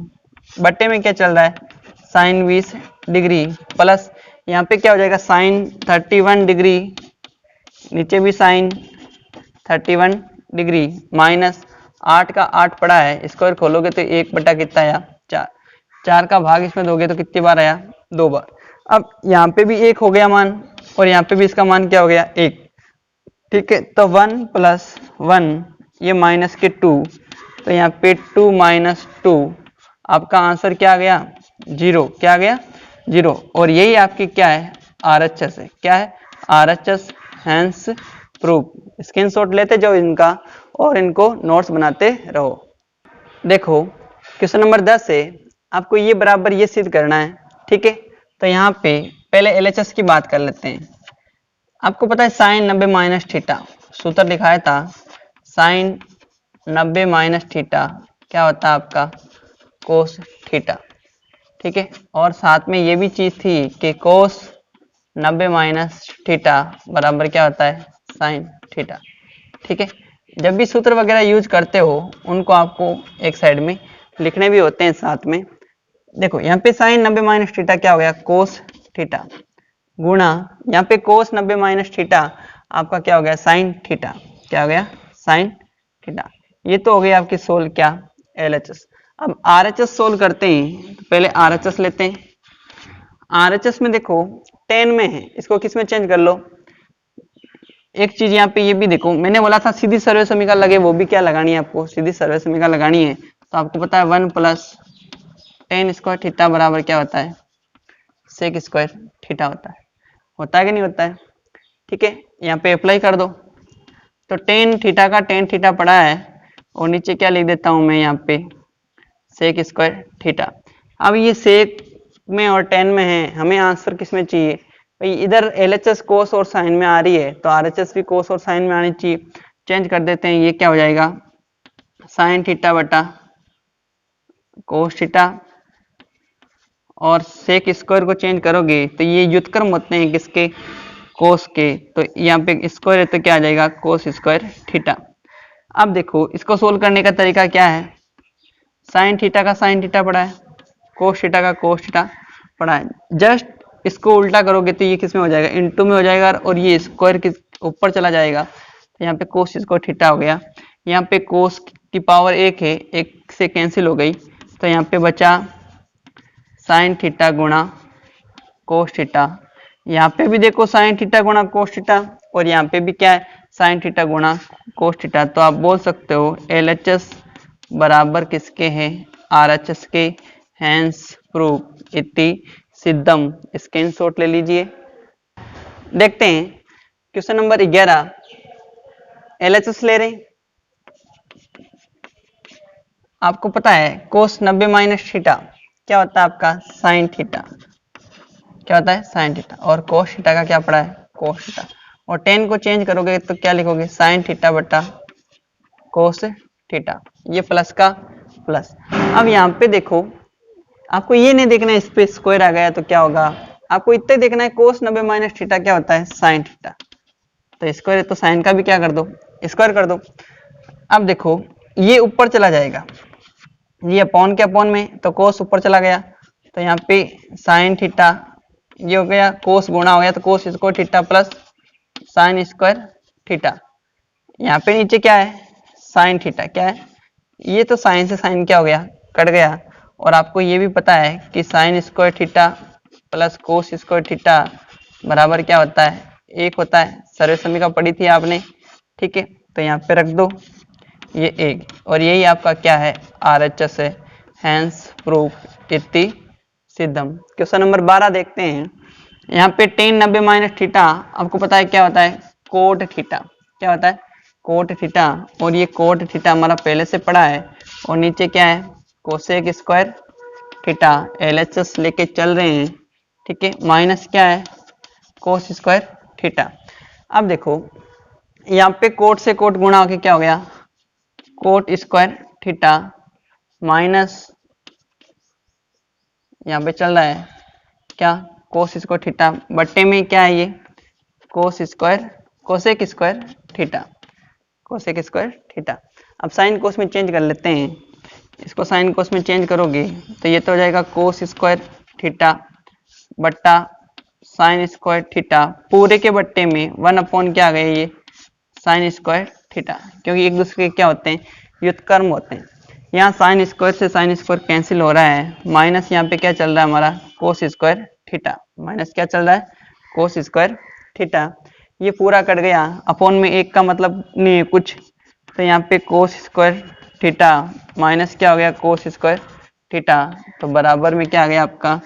बट्टे में क्या चल रहा है साइन 20 डिग्री, प्लस यहाँ पे क्या हो जाएगा साइन 31 डिग्री, नीचे भी साइन 31 डिग्री, माइनस 8 का 8 पड़ा है, स्क्वायर खोलोगे तो 1 कितना आया 4, 4 का भाग इसमें दोगे तो कितनी बार आया 2 बार। अब यहाँ पे भी 1 हो गया मान, और यहाँ पे भी इसका मान क्या हो गया 1, ठीक है। तो 1 + 1 ये माइनस के 2, तो यहाँ पे 2 - 2, आपका आंसर क्या आ गया 0, क्या आ गया 0, और यही आपकी क्या है RHS है, क्या है RHS हैंस प्रूफ। स्क्रीनशॉट लेते जाओ इनका और इनको नोट्स बनाते रहो। देखो क्वेश्चन नंबर 10 है, आपको ये बराबर ये सिद्ध करना है, ठीक है। तो यहाँ पे पहले LHS की बात कर लेते हैं। आपको पता है साइन 90 माइनस थीटा, सूत्र दिखाया था साइन 90 माइनस थीटा क्या होता है आपका कोस थीटा, ठीक है। और साथ में ये भी चीज थी कि कोस 90 माइनस थीटा बराबर क्या होता है साइन थीटा, ठीक है। जब भी सूत्र वगैरह यूज करते हो उनको आपको एक साइड में लिखने भी होते हैं साथ में। देखो यहाँ पे साइन 90 माइनस थीटा क्या हो गया कोस थीटा, गुणा यहाँ पे कोस 90 माइनस थीटा आपका क्या हो गया साइन थीटा, क्या हो गया साइन थीटा। ये तो हो गई आपकी सोल्व क्या LHS। अब RHS सोल्व करते हैं, तो पहले RHS लेते हैं। RHS में देखो 10 में है, इसको किस में चेंज कर लो। एक चीज यहाँ पे ये भी देखो, मैंने बोला था सीधी सर्वे समीकरण लगे, वो भी क्या लगानी है आपको सीधी सर्वे समीकरण लगानी है। तो आपको पता है 1 प्लस टेन स्क्वायर थीटा बराबर क्या होता है सेक स्क्वायर थीटा होता है कि नहीं होता है, ठीक है। यहाँ पे अप्लाई कर दो, तो टेन थीटा का टेन थीटा पड़ा है और नीचे क्या लिख देता हूं मैं यहाँ पे सेक स्क्वायर थीटा। अब ये सेक में और टेन में है, हमें आंसर किस में चाहिए भाई, इधर LHS कोस और साइन में आ रही है तो RHS भी कोस और साइन में आनी चाहिए। चेंज कर देते हैं, ये क्या हो जाएगा साइन थीटा बटा कोस थीटा, और सेक स्क्वायर को चेंज करोगे तो ये व्युत्क्रम होते हैं किसके कोस के, तो यहाँ पे स्क्वायर है तो क्या आ जाएगा कोस स्क्वायर थीटा। अब देखो इसको सोल्व करने का तरीका क्या है, साइन थीटा का साइन थीटा पड़ा है, कोस थीटा का कोस थीटा पड़ा है, जस्ट इसको उल्टा करोगे तो ये किस में हो जाएगा इनटू में हो जाएगा और ये स्क्वायर के ऊपर चला जाएगा, तो यहाँ पे कोस स्क्वायर थीटा हो गया। यहाँ पे कोस की पावर एक है, एक से कैंसिल हो गई, तो यहाँ पे बचा साइन थीटा गुणा कोस थीटा। यहाँ पे भी देखो साइन थीटा गुणा कोस थीटा और यहाँ पे भी क्या है साइन थीटा गुणा कोस थीटा। तो आप बोल सकते हो LHS बराबर किसके हैं RHS के, हैंस प्रूफ इति सिद्धम। स्क्रीनशॉट ले लीजिए। देखते हैं क्वेश्चन नंबर 11, LHS ले रहे हैं। आपको पता है कोस 90 माइनस थीटा क्या होता है आपका साइन थीटा, क्या होता है साइन थीटा, और कोस थीटा का क्या पड़ा है कोस थीटा, और 10 को चेंज करोगे तो क्या लिखोगे साइन थीटा बटा कोस थीटा, ये प्लस का प्लस। अब यहाँ पे देखो आपको ये नहीं देखना है इस पे स्क्वायर आ गया तो क्या होगा, आपको इतना देखना है कोस 90 माइनस थीटा क्या होता है साइन थीटा, तो स्क्वायर है तो साइन का भी क्या कर दो स्क्वायर कर दो। अब देखो ये ऊपर चला जाएगा, ये अपॉन के अपॉन में, तो कोस ऊपर चला गया तो यहाँ पे साइन थीटा ये हो गया, कोस गुणा हो गया तो cos square theta plus sign square theta. यहाँ पे नीचे क्या है साइन थीटा, क्या है ये तो साइन से साइन क्या हो गया कट गया, और आपको ये भी पता है कि sign square theta plus cos square theta बराबर क्या होता है एक होता है, सर्वे समीकरण पढ़ी थी आपने, ठीक है। तो यहाँ पे रख दो ये एक, और यही आपका क्या है RHS है, हैंस प्रूफ इति सिद्धम। क्वेश्चन नंबर 12 देखते हैं। यहाँ पे टेन 90 माइनस थीटा आपको पता है क्या होता है कोट थीटा, क्या होता है कोट थीटा, और ये कोट थीटा हमारा पहले से पड़ा है, और नीचे क्या है कोसेक स्क्वायर थीटा, LHS लेके चल रहे हैं, ठीक है, माइनस क्या है कोस स्क्वायर थीटा। अब देखो यहाँ पे कोट से कोट गुणा होके क्या हो गया कोट स्क्वायर थीटा माइनस यहाँ पे चल रहा है क्या कोस स्क्वायर थीटा बट्टे में क्या है ये cos square cosec square theta, cosec square theta. अब साइन कोस में चेंज कर लेते हैं, इसको साइन कोस में चेंज करोगे तो ये तो हो जाएगा कोस स्क्वायर थीटा बट्टा साइन स्क्वायर थीटा पूरे के बट्टे में 1 अपॉन क्या आ गया ये साइन स्क्वायर थीटा, क्योंकि एक दूसरे के क्या होते हैं व्युत्क्रम होते हैं। यहाँ साइन स्क्वायर से साइन स्क्वायर कैंसिल हो रहा है, माइनस यहाँ पे क्या चल रहा है हमारा कोस स्क्वायर थीटा, माइनस क्या चल रहा है कोस स्क्वायर थीटा। ये पूरा कट गया, अपॉन में एक का मतलब नहीं है कुछ, तो यहाँ पे कोस स्क्वायर थीटा माइनस क्या हो गया कोस स्क्वायर थीटा, तो बराबर में क्या आ गया आपका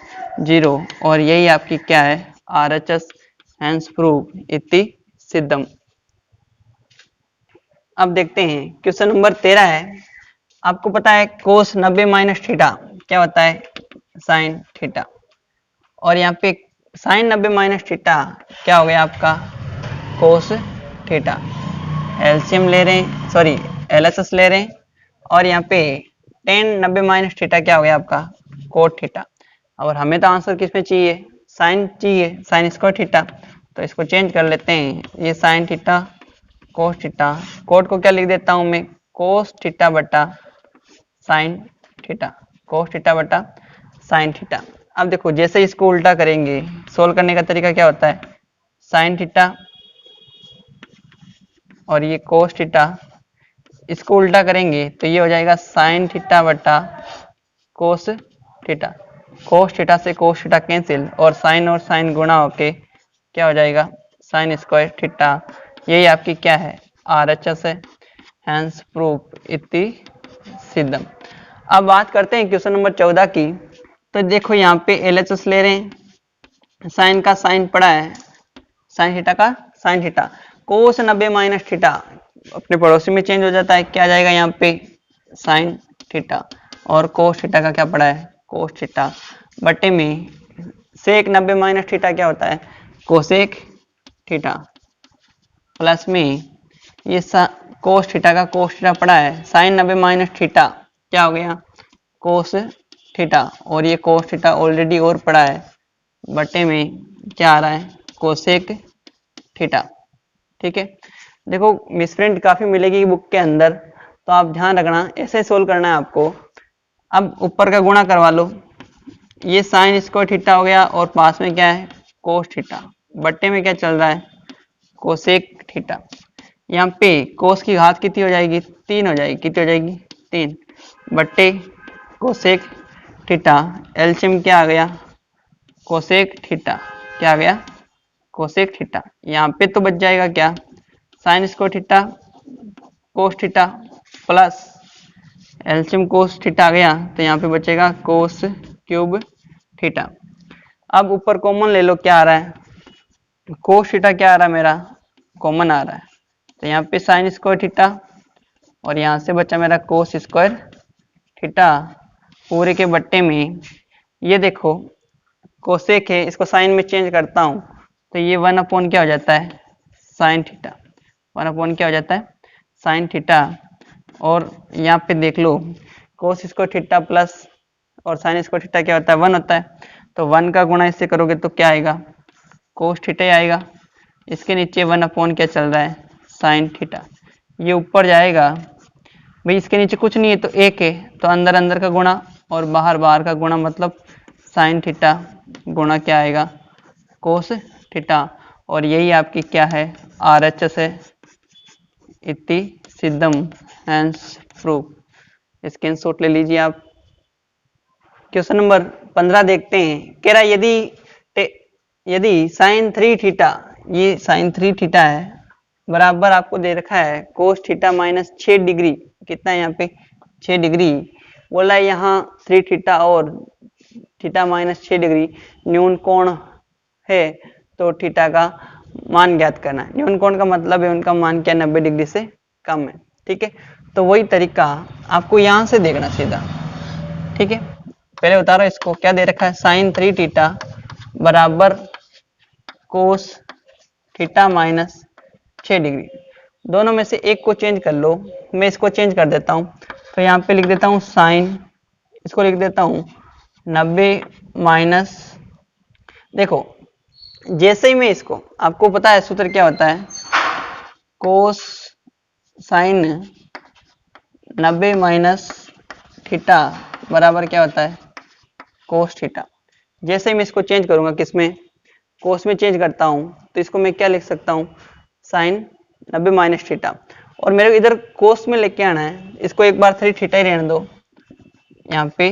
0, और यही आपकी क्या है RHS हैंस प्रूव इति सिद्धम। अब देखते हैं क्वेश्चन नंबर 13 है। आपको पता है कोस 90 माइनस थीटा क्या होता है, साइन थीटा। और यहाँ पे साइन 90 माइनस थीटा क्या हो गया आपका, कोस थीटा। एलसीएम ले रहे हैं, सॉरी एलएचएस ले रहे हैं। और यहाँ पे टेन 90 माइनस थीटा क्या हो गया आपका, कोट थीटा। और हमें तो आंसर किस में चाहिए, साइन चाहिए, साइन स्क्वायर थीटा। तो इसको चेंज कर लेते हैं, ये sine theta cos theta, cot को क्या लिख देता हूं मैं, कोस थीटा बटा साइन थीटा, कोस थीटा बटा साइन थीटा। अब देखो जैसे इसको उल्टा करेंगे, सोल्व करने का तरीका क्या होता है, साइन थीटा और ये कोस थीटा, इसको उल्टा करेंगे तो ये हो जाएगा साइन थीटा बटा कोस थीटा। कोस थीटा से कोस थीटा कैंसिल और साइन गुणा होके क्या हो जाएगा, साइन स्क्वायर थीटा। यही आपकी क्या है, आरएचएस है। हैंस प्रूफ इति सिद्धम। अब बात करते हैं क्वेश्चन नंबर 14 की। तो देखो यहाँ पे एलएचएस ले रहे हैं, साइन का साइन पड़ा है, साइन थीटा का साइन थीटा, कोस 90 माइनस थीटा अपने पड़ोसी में चेंज हो जाता है, क्या आ जाएगा यहाँ पे साइन थीटा। और कोस थीटा का क्या पड़ा है, कोस थीटा बटे में सेक 90 माइनस थीटा क्या होता है, कोसेक थीटा, प्लस में ये कोस थीटा का कोस थीटा पड़ा है, साइन 90 माइनस थीटा क्या हो गया, कोस थीटा। और ये कोस थीटा ऑलरेडी और पड़ा है, बटे में क्या आ रहा है, कोसेक थीटा। ठीक है, देखो मिसप्रिंट काफी मिलेगी बुक के अंदर, तो आप ध्यान रखना, ऐसे सोल्व करना है आपको। अब ऊपर का गुणा करवा लो, ये साइन स्क्वायर थीटा हो गया और पास में क्या है, कोस थीटा, बट्टे में क्या चल रहा है, कोसेक थीटा। यहाँ पे कोस की घात कितनी हो जाएगी, 3 हो जाएगी, कितनी हो जाएगी 3 बट्टे कोसेक थीटा। एलसीएम क्या आ गया, कोसेक थीटा, क्या आ गया, कोसेक थीटा। यहाँ पे तो बच जाएगा क्या, sine square theta cos theta plus LCM cos theta आ गया, तो यहाँ पे बचेगा कोस क्यूब थीटा। अब ऊपर कॉमन ले लो, क्या आ रहा है, कोस थीटा क्या आ रहा है मेरा, कॉमन आ रहा है, तो यहाँ पे साइन स्क्वायर थीटा और यहाँ से बचा मेरा कोस स्क्वायर थीटा पूरे के बट्टे में। ये देखो कोसेक है, इसको साइन में चेंज करता हूँ तो ये 1 क्या हो जाता है, साइन थीटा, 1 क्या हो जाता है, साइन थीटा। और यहाँ पे देख लो कोस स्क्वायर थीटा प्लस और साइन स्क्वायर थीटा क्या होता है, 1 होता है, तो 1 का गुणा इससे करोगे तो क्या आएगा, कोस थीटा ही आएगा। इसके नीचे 1 क्या चल रहा है, साइन थीटा। ये ऊपर जाएगा भाई, इसके नीचे कुछ नहीं है तो 1 है, तो अंदर अंदर का गुणा और बाहर बाहर का गुणा, मतलब साइन थीटा गुणा क्या आएगा, कोस थीटा। और यही आपकी क्या है, आरएचएस है इति सिद्धम, हैंस प्रूफ। स्क्रीनशॉट ले लीजिए आप। क्वेश्चन नंबर 15 देखते हैं, कह रहा यदि साइन 3 थीटा, ये साइन 3 थीटा है, बराबर आपको दे रखा है कोस थीटा माइनस 6 डिग्री, कितना है यहाँ पे 6 डिग्री, बोला है यहाँ 3 थीटा और थीटा माइनस 6 डिग्री न्यून कोण है, तो थीटा का मान ज्ञात करना है। न्यून कोण का मतलब है उनका मान क्या, 90 डिग्री से कम है। ठीक है, तो वही तरीका आपको यहाँ से देखना सीधा। ठीक है, पहले बता रहा हूँ इसको, क्या दे रखा है, साइन 3 थीटा बराबर कोस थीटा माइनस 6 डिग्री, दोनों में से एक को चेंज कर लो। मैं इसको चेंज कर देता हूँ, तो यहाँ पे लिख देता हूँ साइन, इसको लिख देता हूँ 90 माइनस, देखो जैसे ही मैं इसको, आपको पता है सूत्र क्या होता है, कोस साइन 90 माइनस थीटा बराबर क्या होता है, कोस थीटा। जैसे ही मैं इसको चेंज करूंगा, किसमें, कोस में चेंज करता हूं, तो इसको मैं क्या लिख सकता हूं, साइन 90 माइनस थीटा। और मेरे को इधर कोस में लेके आना है, इसको एक बार 3 थीटा ही रहने दो, यहाँ पे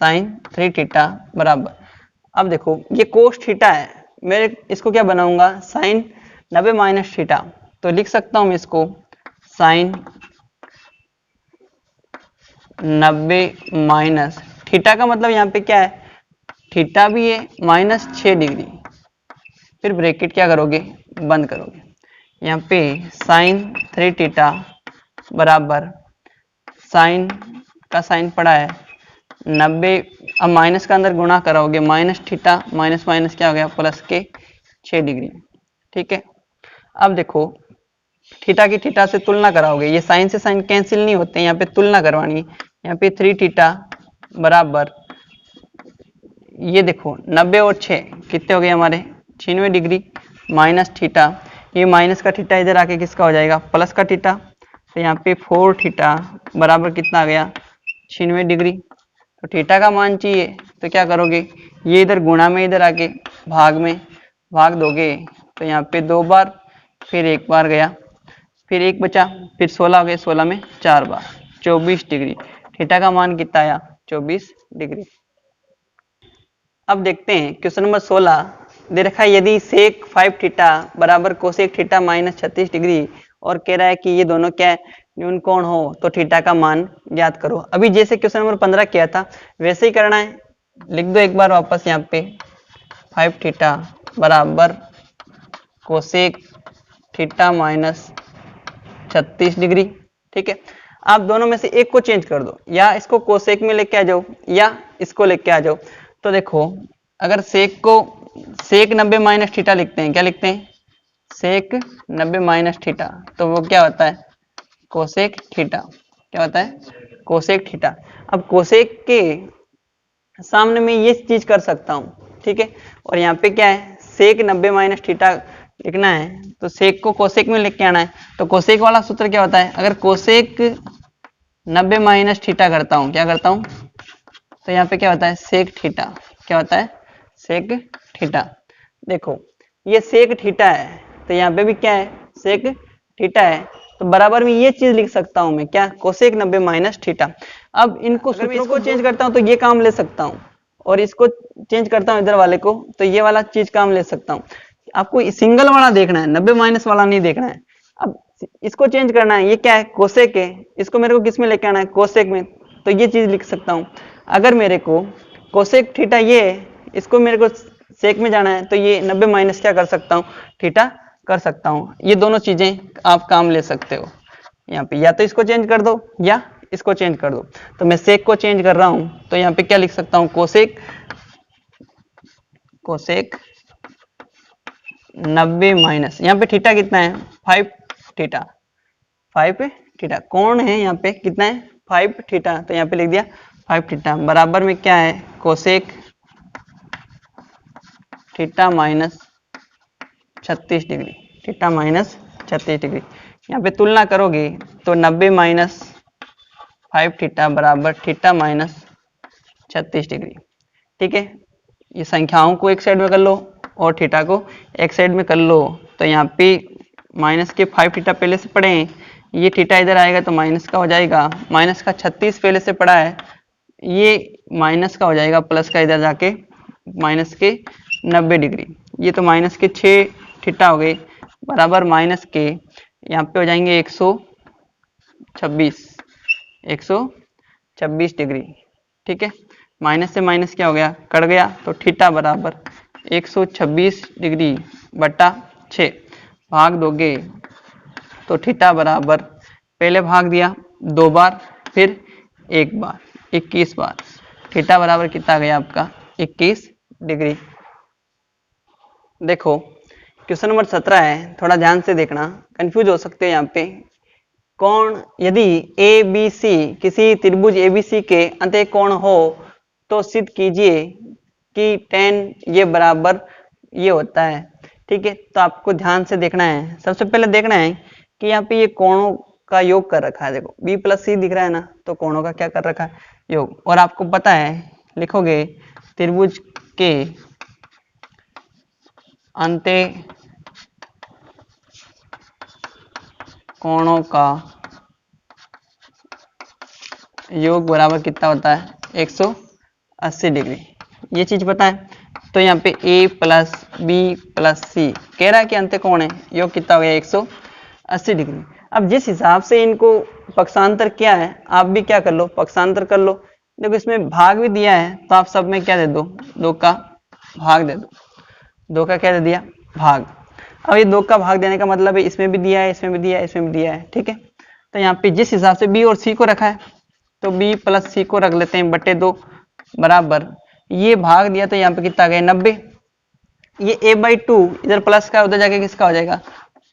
साइन 3 थीटा बराबर, अब देखो ये कोस थीटा है, मैं इसको क्या बनाऊंगा, साइन 90 माइनस थीटा, तो लिख सकता हूं मैं इसको साइन 90 माइनस थीटा का मतलब यहाँ पे क्या है, थीटा भी है माइनस 6 डिग्री, फिर ब्रैकेट क्या करोगे, बंद करोगे। यहाँ पे साइन 3 थीटा बराबर साइन का साइन पड़ा है 90। अब माइनस का अंदर गुणा कराओगे, माइनस थीटा माइनस माइनस क्या हो गया, प्लस के 6 डिग्री। ठीक है, अब देखो थीटा की थीटा से तुलना कराओगे, ये साइन से साइन कैंसिल नहीं होते, यहाँ पे तुलना करवानी है। यहाँ पे 3 थीटा बराबर ये देखो 90 और 6 कितने हो गए हमारे 96 डिग्री, माइनस थीटा, ये माइनस का थीटा इधर आके किसका हो जाएगा, प्लस का थीटा। तो यहाँ पे 4 थीटा बराबर कितना आ गया, 96 डिग्री। तो थीटा का मान चाहिए तो क्या करोगे, ये इधर गुणा में इधर आके भाग में भाग दोगे। तो यहाँ पे 2 बार, फिर 1 बार गया, फिर 1 बचा, फिर 16 हो गए, 16 में 4 बार, 24 डिग्री। थीटा का मान कितना आया, 24 डिग्री। अब देखते हैं क्वेश्चन नंबर 16 दे रखा है, यदि सेक 5 थीटा बराबर कोसेक थीटा माइनस 36 डिग्री और कह रहा है कि ये दोनों क्या है, न्यून कोण हो, तो थीटा का मान ज्ञात करो। अभी जैसे क्वेश्चन नंबर 15 किया था वैसे ही करना है, लिख दो एक बार वापस यहाँ पे 5 थीटा बराबर कोसेक थीटा माइनस 36 डिग्री। ठीक है, आप दोनों में से एक को चेंज कर दो, या इसको कोसेक में लेके आ जाओ या इसको लेके आ जाओ। तो देखो अगर सेक को सेक 90 माइनस थीटा लिखते हैं, क्या लिखते हैं, सेक 90 माइनस थीटा, तो वो क्या होता है, कोसेक थीटा। क्या होता है, कोसेक थीटा। अब कोसेक के सामने में ये चीज कर सकता हूँ। ठीक है, और यहाँ पे क्या है, सेक 90 माइनस थीटा लिखना है तो सेक को कोसेक में लेके आना है। तो कोसेक वाला सूत्र क्या होता है, अगर कोसेक 90 माइनस थीटा करता हूँ, क्या करता हूँ, तो यहाँ पे क्या होता है, सेक थीटा। क्या होता है, सेक थीटा। देखो ये सेक थीटा है, तो यहाँ पे भी क्या है, सेक थीटा है, तो बराबर में ये चीज लिख सकता हूँ मैं, क्या, कोसेक 90 माइनस थीटा। अब इनको सूत्रों को चेंज करता हूँ तो ये काम ले सकता हूँ, और इसको चेंज करता हूँ इधर वाले को तो ये वाला चीज काम ले सकता हूँ। आपको सिंगल वाला देखना है, 90 माइनस वाला नहीं देखना है। अब इसको चेंज करना है, ये क्या है, कोसेक है, इसको मेरे को किस में लेके आना है, कोसेक में, तो ये चीज लिख सकता हूँ। अगर मेरे को कोसेक थीटा ये है, इसको मेरे को सेक में जाना है, तो ये 90 माइनस क्या कर सकता हूँ, थीटा कर सकता हूँ। ये दोनों चीजें आप काम ले सकते हो यहाँ पे, या तो इसको चेंज कर दो या इसको चेंज कर दो। तो मैं सेक को चेंज कर रहा हूँ, तो यहाँ पे क्या लिख सकता हूँ, कोसेक 90 माइनस, यहाँ पे थीटा कितना है, 5 थीटा, 5 थीटा कोण है, यहाँ पे कितना है, 5 थीटा, तो यहाँ पे लिख दिया 5 थीटा बराबर में क्या है, cosec theta minus 36 degree, theta minus 36 degree. यहाँ पे तुलना करोगे तो 90 माइनस 5 थीटा बराबर थीटा माइनस 36 डिग्री। ठीक है, ये संख्याओं को एक साइड में कर लो और थीटा को एक साइड में कर लो। तो यहाँ पे माइनस के 5 थीटा पहले से पड़े हैं, ये थीटा इधर आएगा तो माइनस का हो जाएगा, माइनस का 36 पहले से पड़ा है, ये माइनस का हो जाएगा, प्लस का इधर जाके माइनस के 90 डिग्री, ये तो माइनस के 6 थीटा हो गए बराबर माइनस के यहाँ पे हो जाएंगे 126 डिग्री। ठीक है, माइनस से माइनस क्या हो गया, कट गया, तो थीटा बराबर 126 डिग्री बटा 6 भाग दोगे तो थीटा बराबर, पहले भाग दिया 2 बार फिर 1 बार, 21 बार, थीटा बराबर कितना गया आपका, 21 डिग्री। देखो क्वेश्चन नंबर 17 है, थोड़ा ध्यान से देखना, कंफ्यूज हो सकते हैं यहाँ पे। कोण, यदि ए बी सी किसी त्रिभुज एबीसी के अंतः कोण हो तो सिद्ध कीजिए कि tan ये बराबर ये होता है। ठीक है, तो आपको ध्यान से देखना है, सबसे पहले देखना है कि यहाँ पे ये कोणों का योग कर रखा है, देखो b प्लस सी दिख रहा है ना, तो कोणों का क्या कर रखा है, योग। और आपको पता है, लिखोगे त्रिभुज के अंत्य कोणों का योग बराबर कितना होता है, 180 डिग्री, ये चीज पता है। तो यहाँ पे a प्लस बी प्लस सी कह रहा है कि अंत्य कोण है, योग कितना हो गया, 180 डिग्री। अब जिस हिसाब से इनको पक्षांतर किया है, आप भी क्या कर लो, पक्षांतर कर लो। देखो इसमें भाग भी दिया है, तो आप सब में क्या दे दो, 2 का भाग दे दो, 2 का क्या दे दिया, भाग। अब ये 2 का भाग देने का मतलब है इसमें भी दिया है, इसमें भी दिया है, इसमें भी दिया है, ठीक है। तो यहाँ पे जिस हिसाब से बी और सी को रखा है तो बी प्लस सी को रख लेते हैं बटे 2 बराबर ये भाग दिया तो यहाँ पे कितना आ गया 90। ये a/2 इधर प्लस का उधर जाके किसका हो जाएगा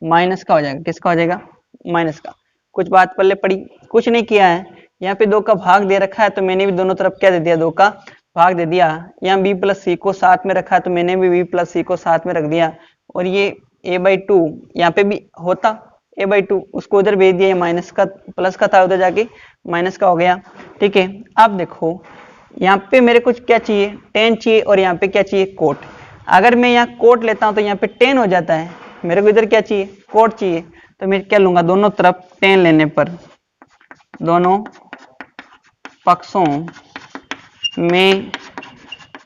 माइनस का हो जाएगा। किसका हो जाएगा माइनस का। कुछ बात पल्ले पड़ी, कुछ नहीं किया है। यहाँ पे 2 का भाग दे रखा है तो मैंने भी दोनों तरफ क्या दे दिया 2 का भाग दे दिया। यहाँ b प्लस सी को साथ में रखा है तो मैंने भी b प्लस सी को साथ में रख दिया। और ये a/2 यहाँ पे भी होता a/2 उसको उधर भेज दिया, माइनस का प्लस का था उधर जाके माइनस का हो गया, ठीक है। अब देखो यहाँ पे मेरे को क्या चाहिए tan चाहिए और यहाँ पे क्या चाहिए कोट। अगर मैं यहाँ कोट लेता हूँ तो यहाँ पे tan हो जाता है, मेरे को इधर क्या चाहिए कोट चाहिए। तो मैं क्या लूंगा दोनों तरफ tan लेने पर, दोनों पक्षों में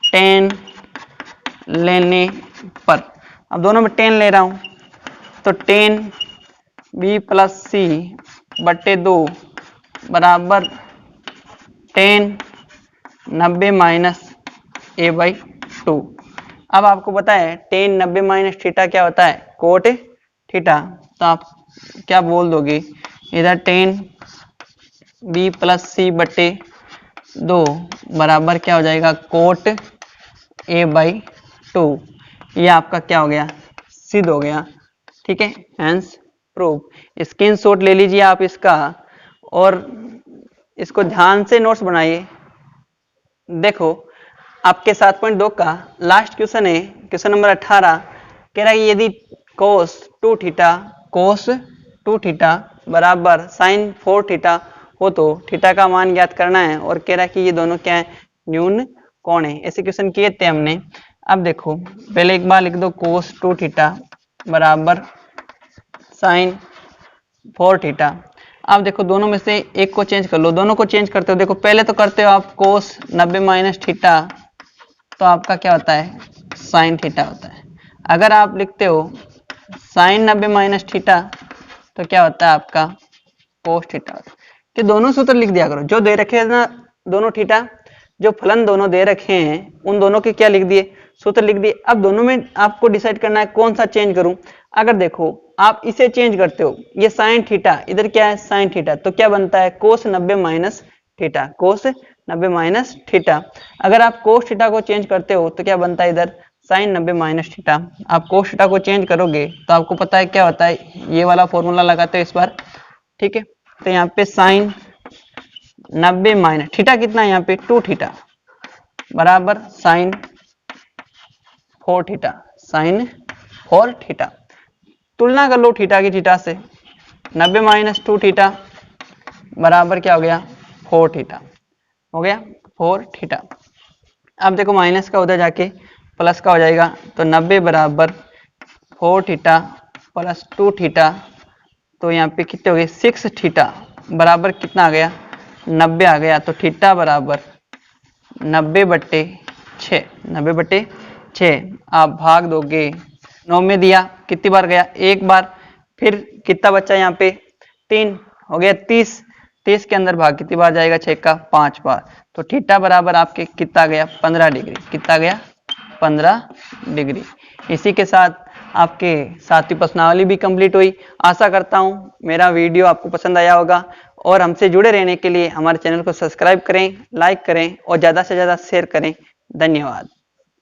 tan लेने पर, अब दोनों में tan ले रहा हूं तो tan b प्लस सी बटे 2 बराबर tan 90 माइनस a/2। अब आपको पता है tan 90 माइनस थीटा क्या होता है कोट थीटा। तो आप क्या बोल दोगे इधर tan b प्लस सी बटे 2 बराबर क्या हो जाएगा कोट a/2। ये आपका क्या हो गया सिद्ध हो गया, ठीक है। Hence prove. स्क्रीनशॉट ले लीजिए आप इसका और इसको ध्यान से नोट्स बनाइए। देखो आपके 7.2 का लास्ट क्वेश्चन है क्वेश्चन नंबर 18, कह रहा है यदि cos 2 थीटा बराबर sin 4 थीटा हो तो थीटा का मान ज्ञात करना है। और कह रहा है कि ये दोनों क्या है न्यून कौन है। ऐसे क्वेश्चन किए थे हमने। अब देखो पहले एक बार लिख दो cos 2 थीटा बराबर sin 4 थीटा। अब देखो दोनों में से एक को चेंज कर लो, दोनों को चेंज करते हो। देखो पहले तो करते हो आप cos 90 माइनस थीटा तो आपका क्या होता है साइन थीटा होता है। अगर आप लिखते हो साइन 90 माइनस थीटा तो क्या होता है आपका कोस थीटा होता है। कि दोनों सूत्र लिख दिया करो जो दे रखे हैं ना, दोनों थीटा जो फलन दोनों दे रखे हैं उन दोनों के क्या लिख दिए सूत्र लिख दिए। अब दोनों में आपको डिसाइड करना है कौन सा चेंज करूं। अगर देखो आप इसे चेंज करते हो ये साइन थीटा इधर क्या है साइन थीटा तो क्या बनता है कोस 90 माइनस थीटा, कोस 90 माइनस थीटा। अगर आप कोस थीटा को चेंज करते हो तो क्या बनता है इधर साइन 90 माइनस थीटा। आप कोस थीटा को चेंज करोगे तो आपको पता है क्या होता है, ये वाला फॉर्मूला लगाते हो इस बार, ठीक है। तो यहाँ पे साइन 90 माइनस थीटा कितना है यहाँ पे 2 थीटा बराबर साइन 4 थीटा, साइन 4 थीटा। तुलना कर लो थीटा की थीटा से, 90 माइनस 2 थीटा बराबर क्या हो गया 4 थीटा, हो गया 4 थीटा। अब देखो माइनस का उधर जाके प्लस का हो जाएगा तो 90 बराबर 4 थीटा प्लस 2 थीटा तो यहाँ पे कितने हो गए 6 थीटा बराबर कितना आ गया 90 आ गया। तो थीटा बराबर 90 बट्टे 6, 90 बट्टे 6। आप भाग दोगे 9 में दिया कितनी बार गया एक बार, फिर कितना बचा यहाँ पे 3 हो गया 30, 30 के अंदर भाग कितनी बार जाएगा 6 का 5 बार। तो थीटा बराबर आपके कितना गया 15 डिग्री, कितना गया 15 डिग्री। इसी के साथ आपके सातवीं प्रश्नावली भी कंप्लीट हुई। आशा करता हूँ मेरा वीडियो आपको पसंद आया होगा और हमसे जुड़े रहने के लिए हमारे चैनल को सब्सक्राइब करें, लाइक करें और ज़्यादा से ज़्यादा शेयर करें। धन्यवाद।